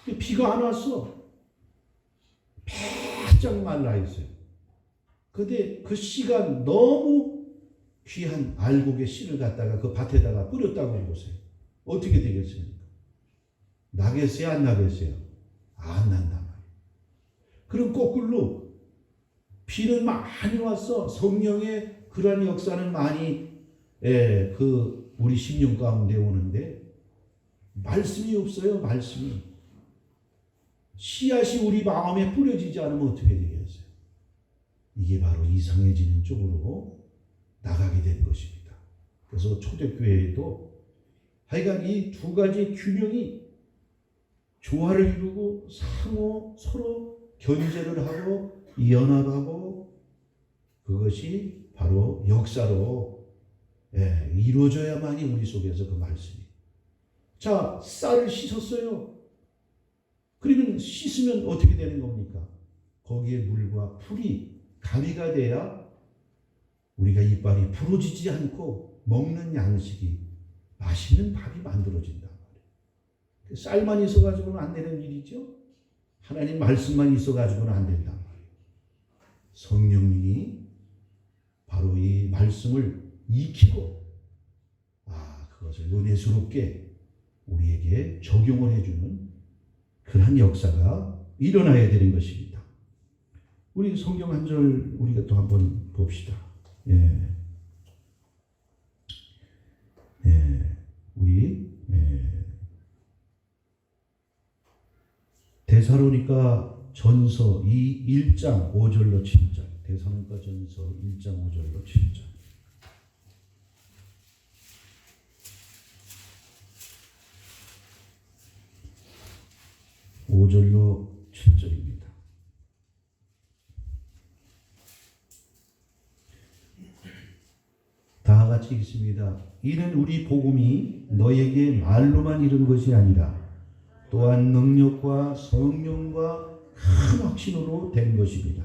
근데 비가 안 왔어. 바짝 말라 있어요. 근데 그 씨가 너무 귀한 알곡의 씨를 갖다가 그 밭에다가 뿌렸다고 해보세요. 어떻게 되겠습니까? 나겠어요? 안 나겠어요? 안 난단 말이에요. 그럼 거꾸로 비는 많이 왔어. 성령의 그러한 역사는 많이 우리 심령 가운데 오는데 말씀이 없어요. 말씀이. 씨앗이 우리 마음에 뿌려지지 않으면 어떻게 되겠어요? 이게 바로 이상해지는 쪽으로 나가게 된 것입니다. 그래서 초대교회에도 하여간 이 두 가지 균형이 조화를 이루고 상호 서로 견제를 하고 연합하고 그것이 바로 역사로 이루어져야만이 우리 속에서 그 말씀이. 자, 쌀을 씻었어요. 그러면 씻으면 어떻게 되는 겁니까? 거기에 물과 풀이 가미가 돼야 우리가 이빨이 부러지지 않고 먹는 양식이 맛있는 밥이 만들어진단 말이에요. 쌀만 있어가지고는 안 되는 일이죠. 하나님 말씀만 있어가지고는 안 된단 말이에요. 성령님이 바로 이 말씀을 익히고 그것을 은혜스럽게 우리에게 적용을 해주는 그러한 역사가 일어나야 되는 것입니다. 우리 성경 한 절 우리가 또 한번 봅시다. 우리 데살로니가 전서 1장 5절로 7절. 데살로니가 전서 1장 5절로 7절. (5절로 7절입니다) 다 같이 읽습니다. 이는 우리 복음이 너에게 말로만 이른 것이 아니라 또한 능력과 성령과 큰 확신으로 된 것입니다.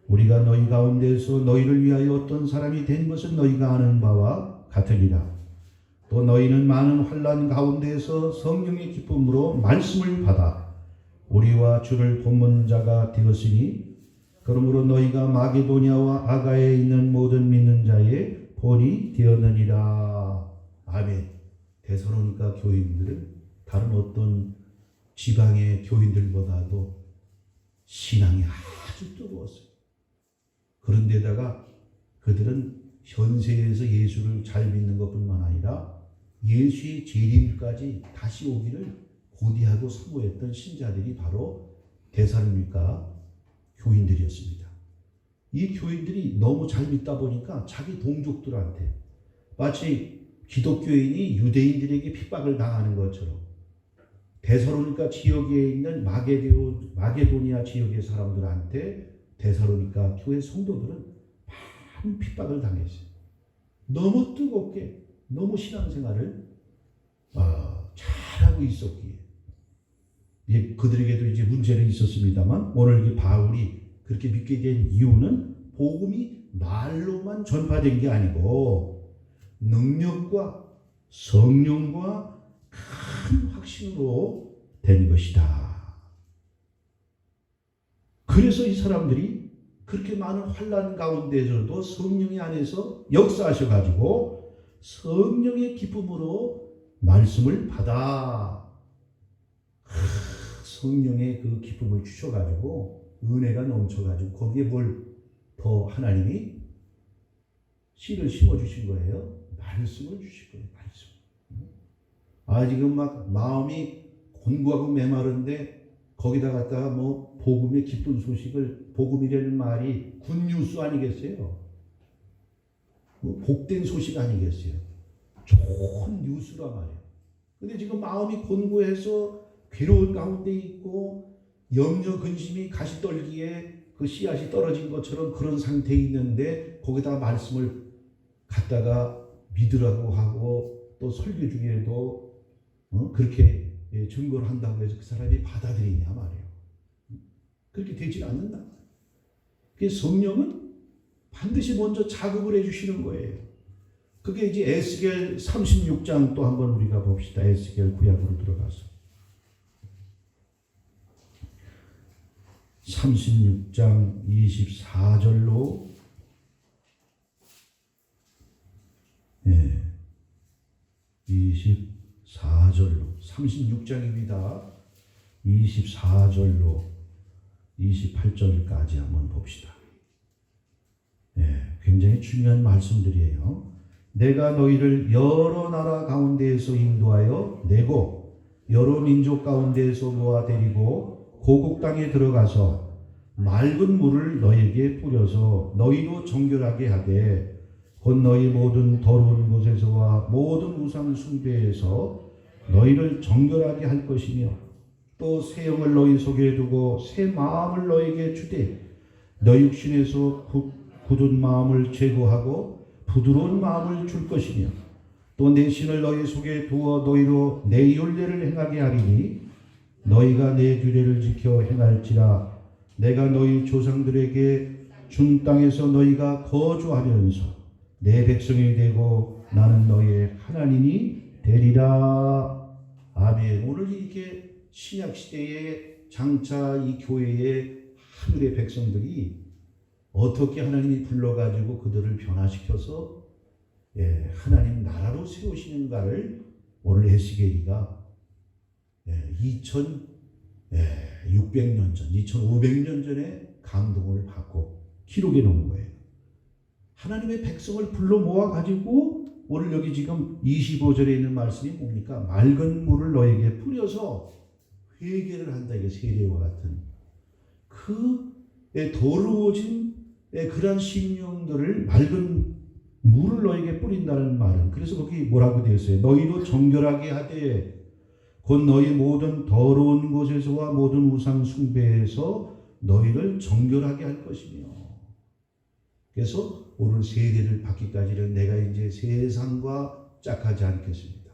우리가 너희 가운데서 너희를 위하여 어떤 사람이 된 것은 너희가 아는 바와 같으리라. 또 너희는 많은 환난 가운데에서 성령의 기쁨으로 말씀을 받아 우리와 주를 돕는 자가 되었으니 그러므로 너희가 마게도냐와 아가야에 있는 모든 믿는 자의 본이 되었느니라. 아멘. 데살로니가 교인들은 다른 어떤 지방의 교인들보다도 신앙이 아주 뜨거웠어요. 그런데다가 그들은 현세에서 예수를 잘 믿는 것뿐만 아니라 예수의 재림까지 다시 오기를 고대하고 사모했던 신자들이 바로 데살로니가 교인들이었습니다. 이 교인들이 너무 잘 믿다 보니까 자기 동족들한테 마치 기독교인이 유대인들에게 핍박을 당하는 것처럼 데살로니가 지역에 있는 마게도니아 지역의 사람들한테 데살로니가 교회 성도들은 많은 핍박을 당했어요. 너무 뜨겁게 너무 신앙생활을 잘하고 있었기에 그들에게도 이제 문제는 있었습니다만 오늘 이 바울이 그렇게 믿게 된 이유는 복음이 말로만 전파된 게 아니고 능력과 성령과 큰 확신으로 된 것이다. 그래서 이 사람들이 그렇게 많은 환난 가운데서도 성령의 안에서 역사하셔가지고 성령의 기쁨으로 말씀을 받아 성령의 그 기쁨을 주셔가지고 은혜가 넘쳐가지고 거기에 뭘 더 하나님이 씨를 심어주신 거예요. 말씀을 주신 거예요. 말씀. 지금 막 마음이 곤고하고 메마른데 거기다 갖다가 뭐 복음의 기쁜 소식을 복음이라는 말이 굿뉴스 아니겠어요? 복된 소식 아니겠어요? 좋은 뉴스란 말이에요. 근데 지금 마음이 곤고해서 괴로운 가운데 있고 염려 근심이 가시떨기에 그 씨앗이 떨어진 것처럼 그런 상태에 있는데 거기다 말씀을 갖다가 믿으라고 하고 또 설교 중에도 그렇게 증거를 한다고 해서 그 사람이 받아들이냐 말이에요. 그렇게 되지 않는다. 그래서 성령은 반드시 먼저 작업을 해주시는 거예요. 그게 이제 에스겔 36장 또 한번 우리가 봅시다. 에스겔 구약으로 들어가서 36장 24절로 24절로 36장입니다. 24절로 28절까지 한번 봅시다. 굉장히 중요한 말씀들이에요. 내가 너희를 여러 나라 가운데에서 인도하여 내고 여러 민족 가운데에서 모아 데리고 고국 땅에 들어가서 맑은 물을 너희에게 뿌려서 너희도 정결하게 하되 곧 너희 모든 더러운 곳에서와 모든 우상 숭배에서 너희를 정결하게 할 것이며 또 새 영을 너희 속에 두고 새 마음을 너희에게 주되 너희 육신에서 굳은 마음을 제거하고 부드러운 마음을 줄 것이며 또 내 신을 너희 속에 두어 너희로 내 율례를 행하게 하리니 너희가 내 규례를 지켜 행할지라 내가 너희 조상들에게 준 땅에서 너희가 거주하면서 내 백성이 되고 나는 너희의 하나님이 되리라. 아멘. 오늘 이렇게 신약시대에 장차 이 교회의 하늘의 백성들이 어떻게 하나님이 불러가지고 그들을 변화시켜서 하나님 나라로 세우시는가를 오늘 에스겔이가 2600년 전, 2500년 전에 감동을 받고 기록해 놓은 거예요. 하나님의 백성을 불러 모아가지고 오늘 여기 지금 25절에 있는 말씀이 뭡니까? 맑은 물을 너에게 뿌려서 회개를 한다. 이게 세례와 같은 그 더러워진 그러한 심령들을 맑은 물을 너에게 뿌린다는 말은 그래서 거기 뭐라고 되어 있어요? 너희도 정결하게 하되 곧 너희 모든 더러운 곳에서와 모든 우상 숭배에서 너희를 정결하게 할 것이며 그래서 오늘 세례를 받기까지는 내가 이제 세상과 짝하지 않겠습니다.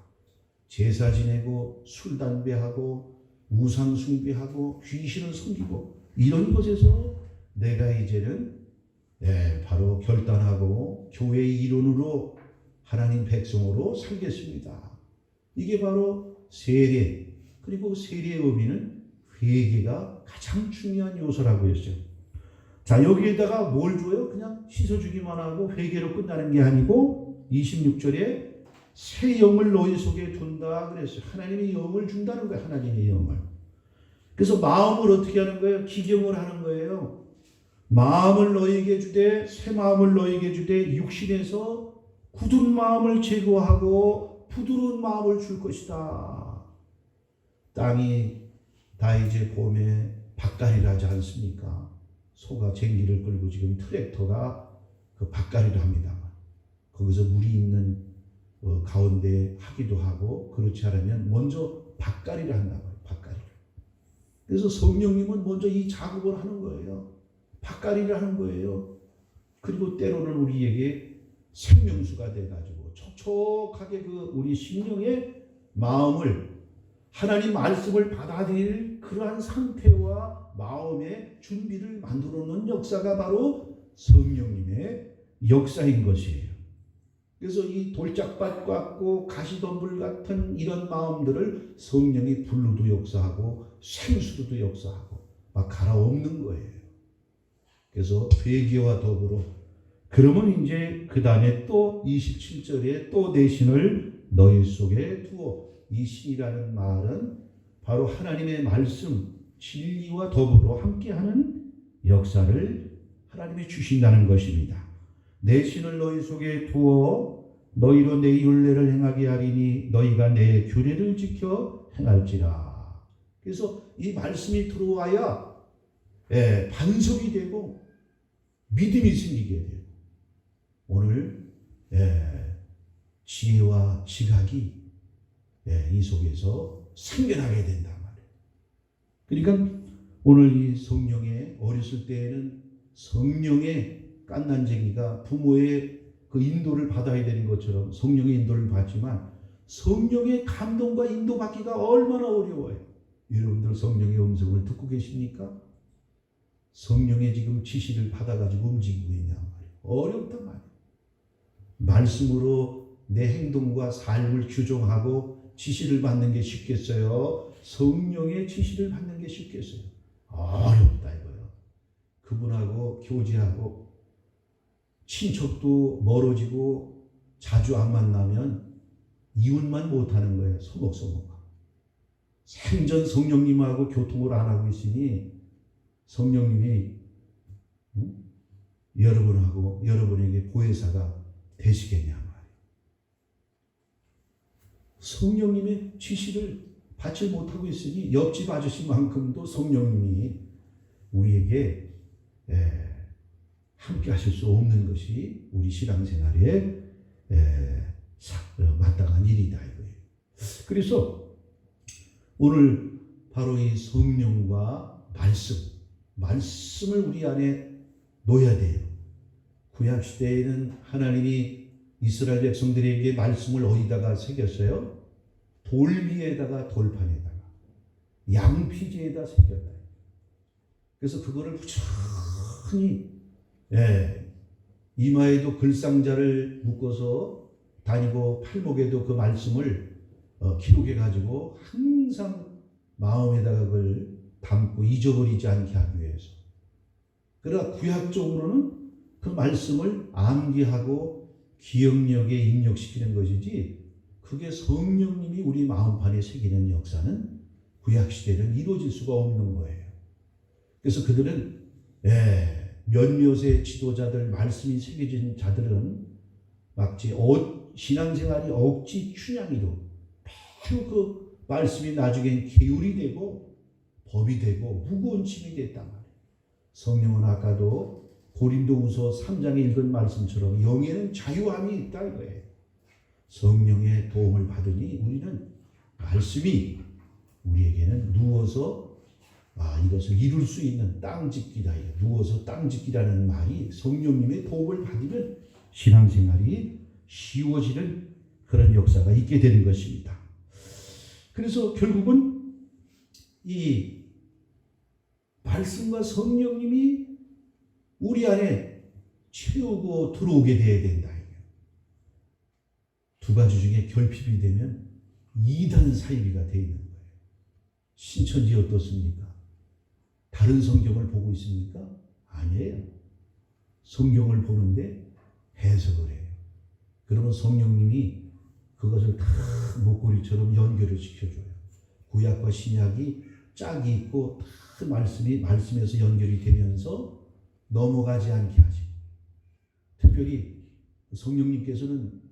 제사 지내고 술 담배하고 우상 숭배하고 귀신을 섬기고 이런 것에서 내가 이제는 바로 결단하고 교회의 일원으로 하나님 백성으로 살겠습니다. 이게 바로 세례, 그리고 세례의 의미는 회개가 가장 중요한 요소라고 했어요. 자, 여기에다가 뭘 줘요? 그냥 씻어주기만 하고 회개로 끝나는 게 아니고 26절에 새 영을 너희 속에 둔다 그랬어요. 하나님이 영을 준다는 거예요. 하나님의 영을. 그래서 마음을 어떻게 하는 거예요? 기경을 하는 거예요. 마음을 너희에게 주되 새 마음을 너희에게 주되 육신에서 굳은 마음을 제거하고 부드러운 마음을 줄 것이다. 땅이 다 이제 봄에 밭갈이를 하지 않습니까? 소가 쟁기를 끌고 지금 트랙터가 그 밭갈이를 합니다. 거기서 물이 있는 가운데 하기도 하고 그렇지 않으면 먼저 밭갈이를 한다고 해요. 밭갈이를. 그래서 성령님은 먼저 이 작업을 하는 거예요. 밭갈이를 하는 거예요. 그리고 때로는 우리에게 생명수가 돼가지고 촉촉하게 그 우리 심령의 마음을 하나님 말씀을 받아들일 그러한 상태와 마음의 준비를 만들어 놓은 역사가 바로 성령님의 역사인 것이에요. 그래서 이 돌짝밭 같고 가시덤불 같은 이런 마음들을 성령이 불로도 역사하고 생수로도 역사하고 막 갈아엎는 거예요. 그래서 회개와 더불어 그러면 이제 그 다음에 또 27절에 또 내 신을 너희 속에 두어 이 신이라는 말은 바로 하나님의 말씀 진리와 더불어 함께하는 역사를 하나님이 주신다는 것입니다. 내 신을 너희 속에 두어 너희로 내 율례를 행하게 하리니 너희가 내 규례를 지켜 행할지라. 그래서 이 말씀이 들어와야 반석이 되고 믿음이 생기게 돼요. 오늘 지혜와 지각이 이 속에서 생겨나게 된단 말이에요. 그러니까 오늘 이 성령의 어렸을 때에는 성령의 깐난쟁이가 부모의 그 인도를 받아야 되는 것처럼 성령의 인도를 받지만 성령의 감동과 인도받기가 얼마나 어려워요. 여러분들 성령의 음성을 듣고 계십니까? 성령의 지금 지시를 받아가지고 움직이고 있냐 말이에요. 어렵단 말이에요. 말씀으로 내 행동과 삶을 규정하고 지시를 받는 게 쉽겠어요? 성령의 지시를 받는 게 쉽겠어요? 어렵다 이거요. 그분하고 교제하고 친척도 멀어지고 자주 안 만나면 이웃만 못하는 거예요. 소목소목. 생전 성령님하고 교통을 안 하고 있으니 성령님이 여러분하고 여러분에게 보혜사가 되시겠냐 말이에요. 성령님의 지시를 받지 못하고 있으니 옆집 아저씨만큼도 성령님이 우리에게 함께 하실 수 없는 것이 우리 신앙생활에 마땅한 일이다 이거예요. 그래서 오늘 바로 이 성령과 말씀을 우리 안에 놓아야 돼요. 구약 시대에는 하나님이 이스라엘 백성들에게 말씀을 어디다가 새겼어요? 돌 위에다가 돌판에다가 양피지에다 새겼다. 그래서 그거를 부지런히 이마에도 글상자를 묶어서 다니고 팔목에도 그 말씀을 기록해 가지고 항상 마음에다가 그걸 담고 잊어버리지 않게 하기 위해서. 그러나 구약적으로는 그 말씀을 암기하고 기억력에 입력시키는 것이지 그게 성령님이 우리 마음판에 새기는 역사는 구약시대는 이루어질 수가 없는 거예요. 그래서 그들은 몇몇의 지도자들, 말씀이 새겨진 자들은 막지 신앙생활이 억지 춘향이로 매우 그 말씀이 나중엔 계율이 되고 법이 되고 무거운 짐이 됐단 말이에요. 성령은 아까도 고린도후서 3장에 읽은 말씀처럼 영에는 자유함이 있다 이거예요. 성령의 도움을 받으니 우리는 말씀이 우리에게는 누워서 이것을 이룰 수 있는 땅짓기다. 누워서 땅짓기라는 말이 성령님의 도움을 받으면 신앙생활이 쉬워지는 그런 역사가 있게 되는 것입니다. 그래서 결국은 이 말씀과 성령님이 우리 안에 채우고 들어오게 돼야 된다. 두 가지 중에 결핍이 되면 이단 사이비가 되어 있는 거예요. 신천지 어떻습니까? 다른 성경을 보고 있습니까? 아니에요. 성경을 보는데 해석을 해요. 그러면 성령님이 그것을 다 목걸이처럼 연결을 시켜줘요. 구약과 신약이 짝이 있고 다 말씀에서 연결이 되면서 넘어가지 않게 하시고, 특별히 성령님께서는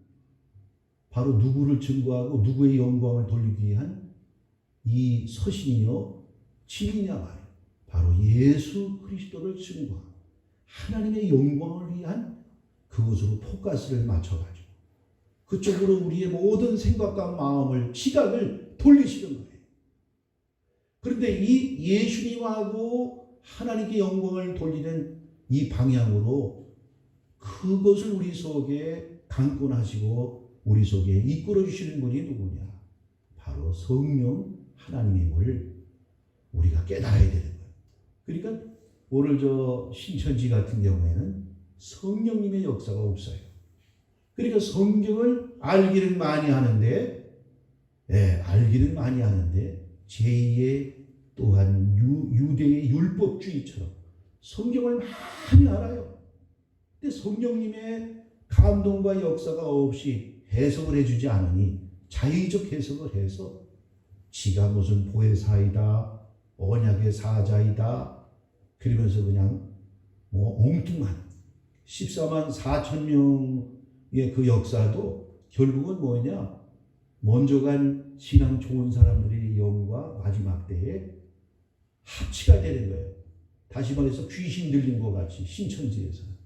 바로 누구를 증거하고 누구의 영광을 돌리기 위한 이 서신이요 진리냐 말이에요. 바로 예수 그리스도를 증거하고 하나님의 영광을 위한 그것으로 포커스를 맞춰가지고 그쪽으로 우리의 모든 생각과 마음을 시각을 돌리시는 거예요. 그런데 이 예수님하고 하나님께 영광을 돌리는 이 방향으로 그것을 우리 속에 강권하시고 우리 속에 이끌어 주시는 분이 누구냐? 바로 성령 하나님임을 우리가 깨달아야 되는 거예요. 그러니까 오늘 신천지 같은 경우에는 성령님의 역사가 없어요. 그러니까 성경을 알기는 많이 하는데 제2의 또한 유대의 율법주의처럼 성경을 많이 알아요. 근데 성령님의 감동과 역사가 없이 해석을 해주지 않으니 자의적 해석을 해서 지가 무슨 보혜사이다, 언약의 사자이다, 그러면서 그냥 엉뚱한 14만 4천 명의 그 역사도 결국은 뭐냐? 먼저 간 신앙 좋은 사람들의 영과 마지막 때에 합치가 되는 거예요. 다시 말해서 귀신 들린 것 같이 신천지에서는.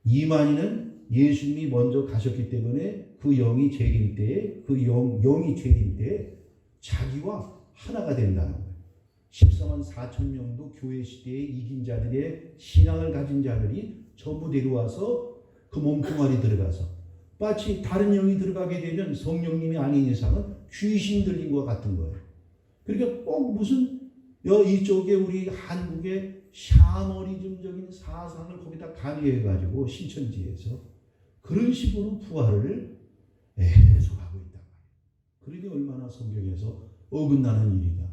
이만희는 예수님이 먼저 가셨기 때문에 그 영이 재림 때에 자기와 하나가 된다는 거예요. 14만 4천 명도 교회 시대에 이긴 자들의 신앙을 가진 자들이 전부 내려와서 그 몸뚱아리 들어가서 마치 다른 영이 들어가게 되면 성령님이 아닌 이상은 귀신 들린 것 같은 거예요. 그러니까 꼭 무슨 이쪽에 우리 한국의 샤머니즘적인 사상을 거기다 가미해가지고 신천지에서 그런 식으로 부활을 해석하고 있단 말이에요. 그러니 얼마나 성경에서 어긋나는 일이냐.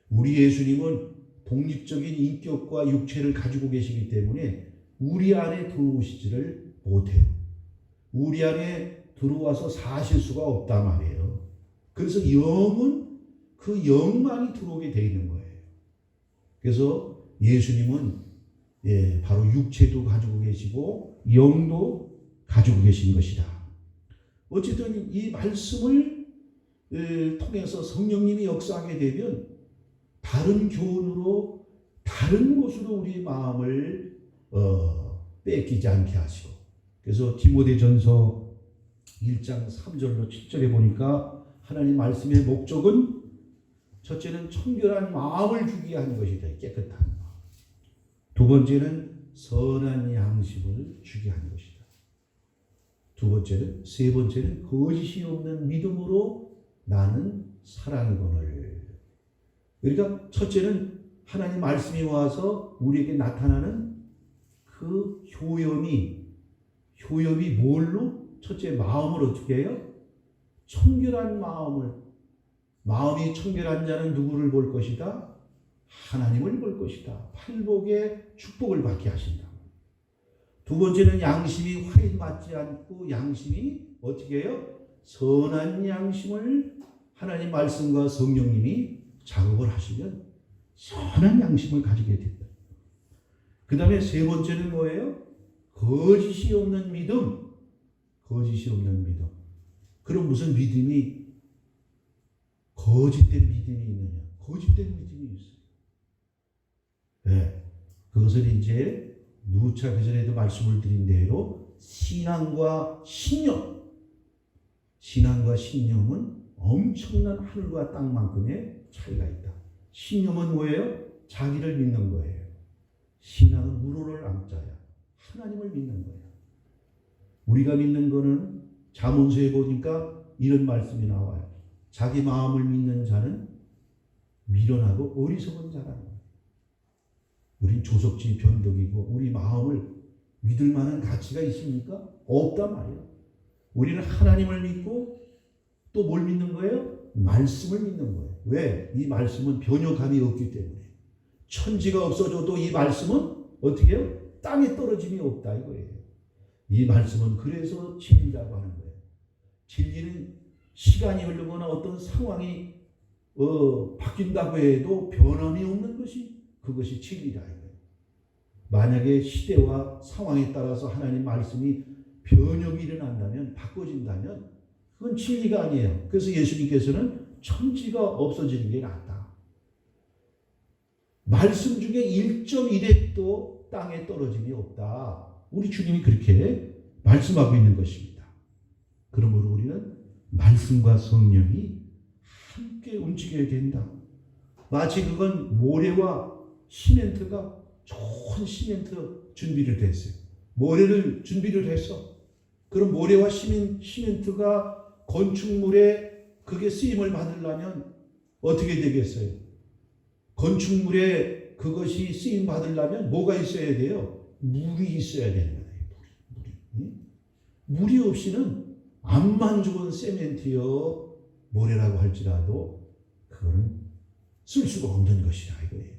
우리 예수님은 독립적인 인격과 육체를 가지고 계시기 때문에 우리 안에 들어오시지를 못해요. 우리 안에 들어와서 사실 수가 없단 말이에요. 그래서 영은 그 영만이 들어오게 되어 있는 거예요. 그래서 예수님은 바로 육체도 가지고 계시고 영도 가지고 계신 것이다. 어쨌든 이 말씀을 통해서 성령님이 역사하게 되면 다른 교훈으로 다른 곳으로 우리 마음을 뺏기지 않게 하시고, 그래서 디모데전서 1장 3절로 7절에 보니까 하나님 말씀의 목적은 첫째는 청결한 마음을 주게 하는 것이다. 깨끗한 마음. 두 번째는 선한 양심을 주게 하는 것이다. 세 번째는 거짓이 없는 믿음으로 나는 사랑이거늘. 그러니까 첫째는 하나님 말씀이 와서 우리에게 나타나는 그 효염이 뭘로? 첫째 마음을 어떻게 해요? 청결한 마음이 청결한 자는 누구를 볼 것이다? 하나님을 볼 것이다. 팔복의 축복을 받게 하신다. 두 번째는 양심이 화인 맞지 않고 양심이 어떻게 해요? 선한 양심을 하나님 말씀과 성령님이 작업을 하시면 선한 양심을 가지게 된다. 그 다음에 세 번째는 뭐예요? 거짓이 없는 믿음. 그럼 무슨 믿음이 거짓된 믿음이 있느냐? 거짓된 믿음이 있어요. 네. 그것은 이제 누차 그 전에도 말씀을 드린 대로 신앙과 신념은 엄청난 하늘과 땅만큼의 차이가 있다. 신념은 뭐예요? 자기를 믿는 거예요. 신앙은 우러를 암자야. 하나님을 믿는 거예요. 우리가 믿는 거는 잠언서에 보니까 이런 말씀이 나와요. 자기 마음을 믿는 자는 미련하고 어리석은 자라는 거예요. 우린 조석지 변덕이고 우리 마음을 믿을 만한 가치가 있습니까? 없단 말이에요. 우리는 하나님을 믿고 또 뭘 믿는 거예요? 말씀을 믿는 거예요. 왜? 이 말씀은 변형감이 없기 때문에. 천지가 없어져도 이 말씀은 어떻게 해요? 땅에 떨어짐이 없다 이거예요. 이 말씀은 그래서 진리라고 하는 거예요. 진리는 시간이 흐르거나 어떤 상황이 바뀐다고 해도 변함이 없는 것이 그것이 진리다 이거예요. 만약에 시대와 상황에 따라서 하나님 말씀이 변형이 일어난다면 바꿔진다면 그건 진리가 아니에요. 그래서 예수님께서는 천지가 없어지는 게 낫다. 말씀 중에 1.1핵도 땅에 떨어짐이 없다. 우리 주님이 그렇게 말씀하고 있는 것입니다. 그러므로 우리는 말씀과 성령이 함께 움직여야 된다. 마치 그건 모래와 시멘트가 좋은 시멘트 준비를 했어요. 모래를 준비를 했어. 그럼 모래와 시멘트가 건축물에 그게 쓰임을 받으려면 어떻게 되겠어요? 건축물에 그것이 쓰임 받으려면 뭐가 있어야 돼요? 물이 있어야 되는 거예요. 물이 없이는 암만 좋은 세멘트여 모래라고 할지라도 그거는 쓸 수가 없는 것이다 이거예요.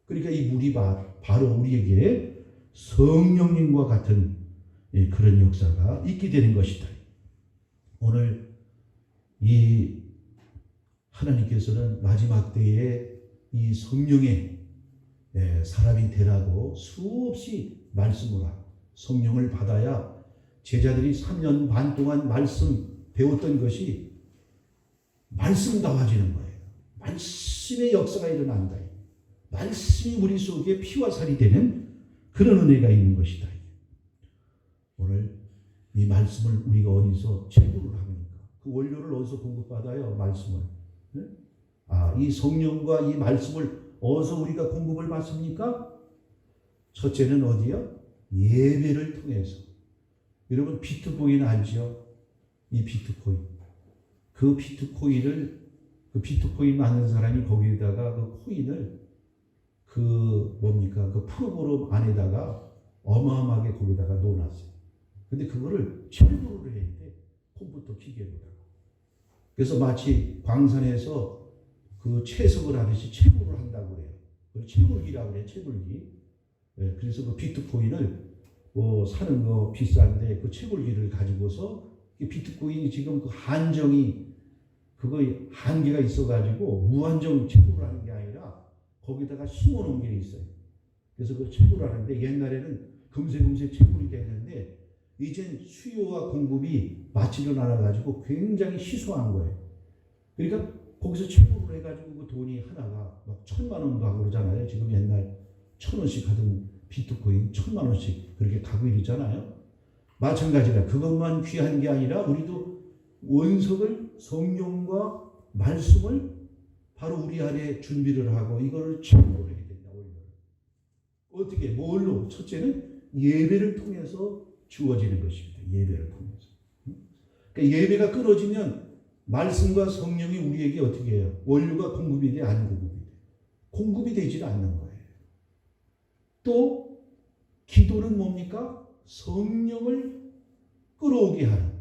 그러니까 이 물이 바로 우리에게 성령님과 같은 그런 역사가 있게 되는 것이다. 오늘 이 하나님께서는 마지막 때에 이 성령의 사람이 되라고 수없이 말씀을 하고 성령을 받아야 제자들이 3년 반 동안 말씀 배웠던 것이 말씀다워지는 거예요. 말씀의 역사가 일어난다. 말씀이 우리 속에 피와 살이 되는 그런 은혜가 있는 것이다. 오늘 이 말씀을 우리가 어디서 체부를 합니까? 그 원료를 어디서 공급받아요? 말씀을. 네? 이 성령과 이 말씀을 어디서 우리가 공급을 받습니까? 첫째는 어디요? 예배를 통해서. 여러분 비트코인 알죠? 이 비트코인. 그 비트코인 만든 사람이 거기에다가 그 코인을 그 프로그램 안에다가 어마어마하게 거기다가 넣어놨어요. 근데 그거를 채굴을 해야 돼. 컴퓨터 기계로다가. 그래서 마치 광산에서 그 채석을 하듯이 채굴을 한다고 그래요. 채굴기라고 그래요. 채굴기. 네, 그래서 그 비트코인을 사는 거 비싼데 그 채굴기를 가지고서 비트코인이 지금 그 한계가 있어가지고 무한정 채굴을 하는 게 아니라 거기다가 심어 놓은 게 있어요. 그래서 그 채굴을 하는데 옛날에는 금세 채굴이 되는데 이젠 수요와 공급이 맞지를 않아가지고 굉장히 희소한 거예요. 그러니까 거기서 채굴을 해가지고 그 돈이 하나가 막 1,000만 원도 하고 그러잖아요. 지금 옛날 1,000원씩 하던 비트코인 1,000만 원씩 그렇게 가고 이러잖아요. 마찬가지라 그것만 귀한 게 아니라 우리도 원석을 성령과 말씀을 바로 우리 안에 준비를 하고 이거를 채굴을 해야 된다. 어떻게 뭘로? 첫째는 예배를 통해서 주어지는 것입니다. 예배를 통해서. 그러니까 예배가 끊어지면 말씀과 성령이 우리에게 어떻게 해요? 원료가 공급이 돼? 안 공급이 돼? 공급이 되지 않는 거예요. 또 기도는 뭡니까? 성령을 끌어오게 하는,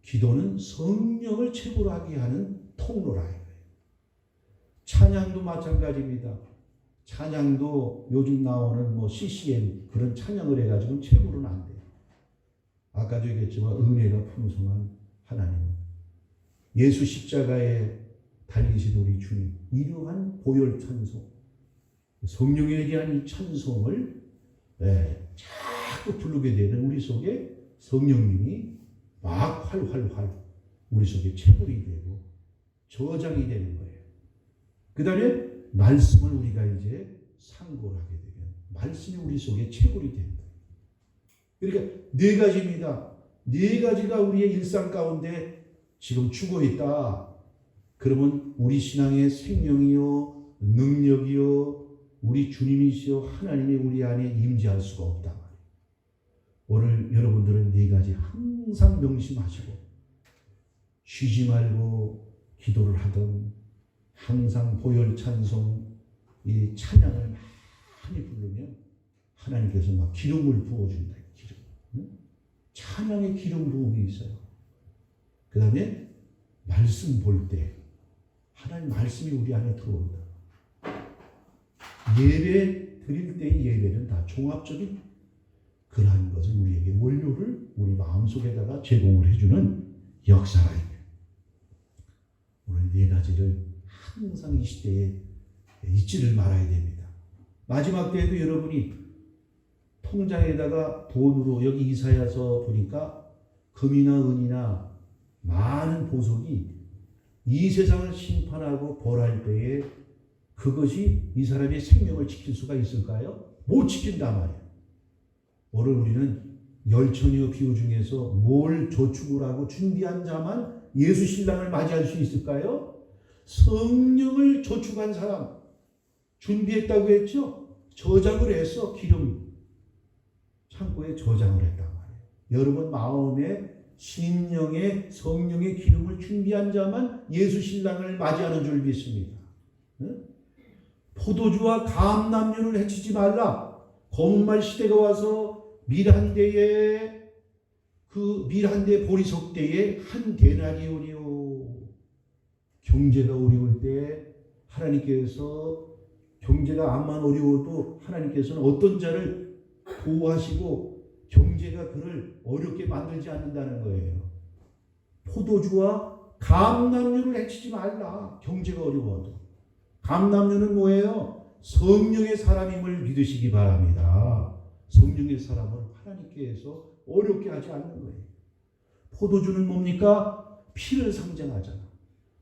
기도는 성령을 채굴하게 하는 통로라 이거예요. 찬양도 마찬가지입니다. 찬양도 요즘 나오는 CCM 그런 찬양을 해가지고 채굴은 안 돼요. 아까도 얘기했지만 은혜가 풍성한 하나님, 예수 십자가에 달리신 우리 주님, 이러한 보혈 찬송, 성령에 대한 이 찬송을 자꾸 부르게 되는 우리 속에 성령님이 막 활활 우리 속에 채굴이 되고 저장이 되는 거예요. 그 다음에 말씀을 우리가 이제 상고를 하게 되면 말씀이 우리 속에 채굴이 된다. 그러니까 4가지입니다. 4가지가 우리의 일상 가운데 지금 죽어있다. 그러면 우리 신앙의 생명이요, 능력이요, 우리 주님이시여 하나님이 우리 안에 임재할 수가 없다 말이에요. 오늘 여러분들은 4가지 항상 명심하시고 쉬지 말고 기도를 하던 항상 보혈 찬송 이 찬양을 많이 부르면 하나님께서 막 기름을 부어준다. 기름. 찬양의 기름 부음이 있어요. 그 다음에 말씀 볼 때 하나님 말씀이 우리 안에 들어온다. 예배 드릴 때의 예배는 다 종합적인 그러한 것을 우리에게 원료를 우리 마음속에다가 제공을 해주는 역사가 있네요. 오늘 4가지를 항상 이 시대에 잊지를 말아야 됩니다. 마지막 때에도 여러분이 통장에다가 돈으로 여기 이사야서 보니까 금이나 은이나 많은 보석이 이 세상을 심판하고 벌할 때에 그것이 이 사람의 생명을 지킬 수가 있을까요? 못 지킨단 말이에요. 오늘 우리는 열처녀 비유 중에서 뭘 저축을 하고 준비한 자만 예수 신랑을 맞이할 수 있을까요? 성령을 저축한 사람 준비했다고 했죠? 저장을 해서 기름 창고에 저장을 했단 말이에요. 여러분 마음에 심령에 성령의 기름을 준비한 자만 예수 신랑을 맞이하는 줄 믿습니다. 포도주와 감람류를 해치지 말라. 거짓말 시대가 와서 밀한대에 그 밀한대 보리석대에 한 데나리온이요. 경제가 어려울 때 하나님께서 경제가 암만 어려워도 하나님께서는 어떤 자를 보호하시고 경제가 그를 어렵게 만들지 않는다는 거예요. 포도주와 감람류를 해치지 말라. 경제가 어려워도. 감람류는 뭐예요? 성령의 사람임을 믿으시기 바랍니다. 성령의 사람을 하나님께서 어렵게 하지 않는 거예요. 포도주는 뭡니까? 피를 상징하잖아.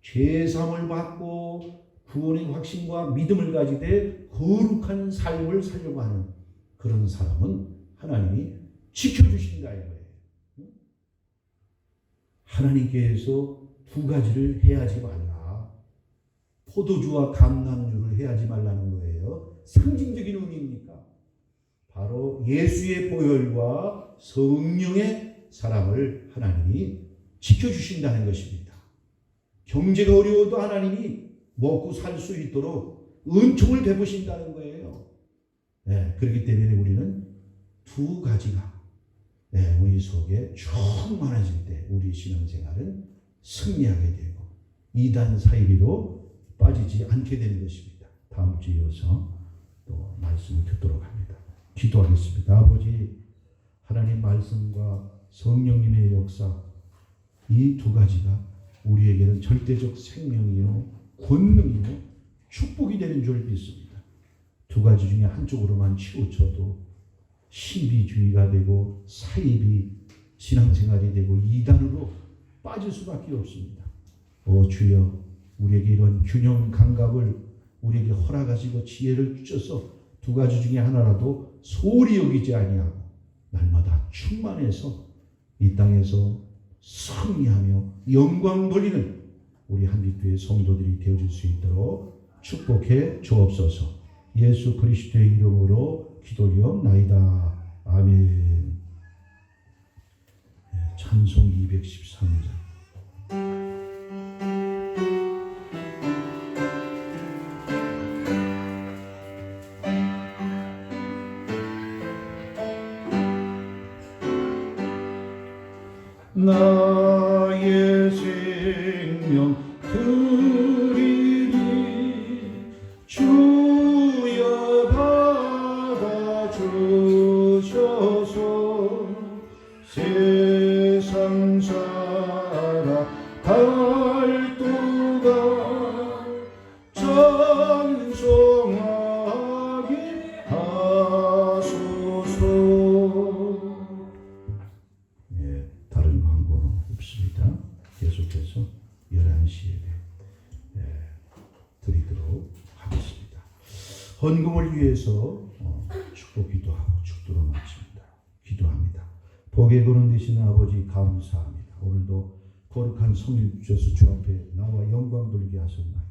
죄사함을 받고 구원의 확신과 믿음을 가지되 거룩한 삶을 살려고 하는 그런 사람은 하나님이 지켜주신다 이거예요. 하나님께서 2가지를 해야지 말라. 포도주와 감람주를 해하지 말라는 거예요. 상징적인 의미입니까? 바로 예수의 보혈과 성령의 사랑을 하나님이 지켜주신다는 것입니다. 경제가 어려워도 하나님이 먹고 살 수 있도록 은총을 베푸신다는 거예요. 네, 그렇기 때문에 우리는 두 가지가 우리 속에 충만해질 때 우리 신앙생활은 승리하게 되고 이단 사이비로 빠지지 않게 되는 것입니다. 다음 주에 이어서 또 말씀을 듣도록 합니다. 기도하겠습니다. 아버지, 하나님 말씀과 성령님의 역사, 이 두 가지가 우리에게는 절대적 생명이요 권능이요 축복이 되는 줄 믿습니다. 두 가지 중에 한쪽으로만 치우쳐도 신비주의가 되고 사이비 신앙생활이 되고 이단으로 빠질 수밖에 없습니다. 주여, 우리에게 이런 균형 감각을 우리에게 허락하시고 지혜를 주셔서 두 가지 중에 하나라도 소홀히 여기지 아니하고 날마다 충만해서 이 땅에서 승리하며 영광 돌리는 우리 한빛교회 성도들이 되어줄 수 있도록 축복해 주옵소서. 예수 그리스도의 이름으로 기도리옵나이다. 아멘. 찬송 213장. 나의 생명 드리니 주여 받아주셔서 세상 살아갈 동안 찬송하게 하소서. 다른 광고는 없습니다. 계속해서 11시에 드리도록 하겠습니다. 헌금을 위해서 축복 기도하고 축도로 마칩니다. 기도합니다. 복의 근원 되시는 아버지 감사합니다. 오늘도 거룩한 성령 주셔서 주 앞에 나와 영광 돌리게 하셨나이다.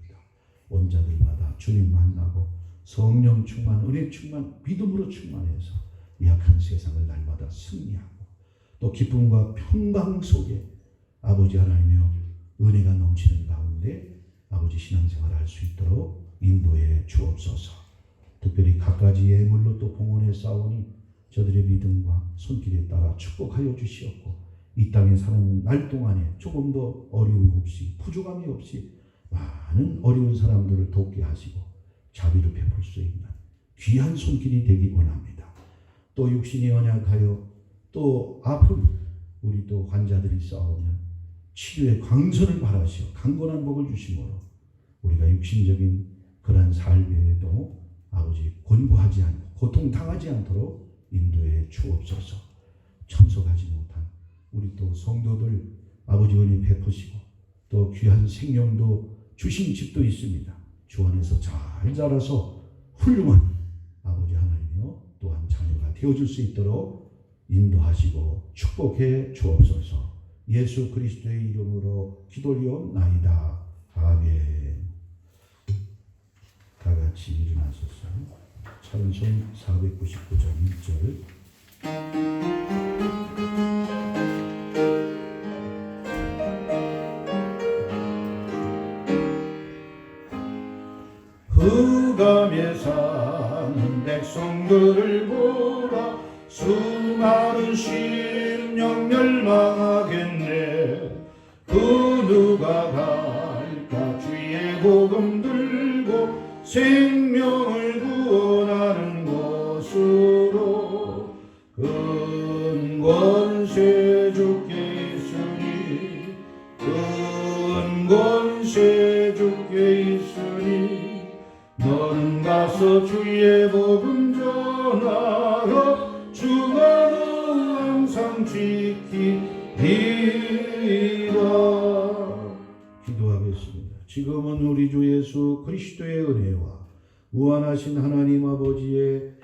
원자들마다 주님 만나고 성령 충만, 은혜 충만, 믿음으로 충만해서 약한 세상을 날마다 승리하고 또 기쁨과 평강 속에 아버지 하나님이여 은혜가 넘치는 가운데 아버지 신앙생활을 할 수 있도록 인도해 주옵소서. 특별히 갖가지 예물로 또 봉헌해 싸우니 저들의 믿음과 손길에 따라 축복하여 주시옵고 이 땅에 사는 날 동안에 조금 더 어려움 없이 부족함이 없이 많은 어려운 사람들을 돕게 하시고 자비를 베풀 수 있는 귀한 손길이 되기 원합니다. 또 육신이 연약하여 또 아픈 우리 또 환자들이 싸우면 치료의 광선을 바라시어 강건한 복을 주심으로 우리가 육신적인 그러한 삶에도 아버지 권고하지 않고 고통당하지 않도록 인도해 주옵소서. 참석하지 못한 우리 또 성도들 아버지 은혜 베푸시고 또 귀한 생명도 주신 집도 있습니다. 주 안에서 잘 자라서 훌륭한 아버지 하나님이요 또한 자녀가 되어줄 수 있도록 인도하시고 축복해 주옵소서. 예수 그리스도의 이름으로 기도리옵나이다. 아멘. 다 같이 일어나셔서 찬송 499장 1절. 흑암에 사는 백성들을 보라. 수많은 심령 멸망하겠네. 그 누가 갈까 주의 복음 들고 생명을 구원하는 곳으로. 큰 권세 주께 있으니 큰 권세 주께 있으니 너는 가서 주의 복음 전하라. 주가 너 항상 지키리라. 기도하겠습니다. 지금은 우리 주 예수 그리스도의 은혜와 무한하신 하나님 아버지의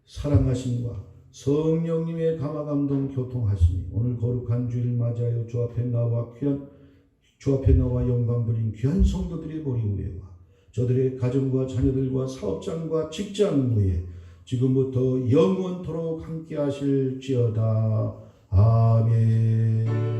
사랑하심과 성령님의 감화감동 교통하심이 오늘 거룩한 주일 맞이하여 주 앞에 나와 영광 돌린 귀한 성도들의 머리 위에와 저들의 가정과 자녀들과 사업장과 직장부에 지금부터 영원토록 함께 하실지어다. 아멘.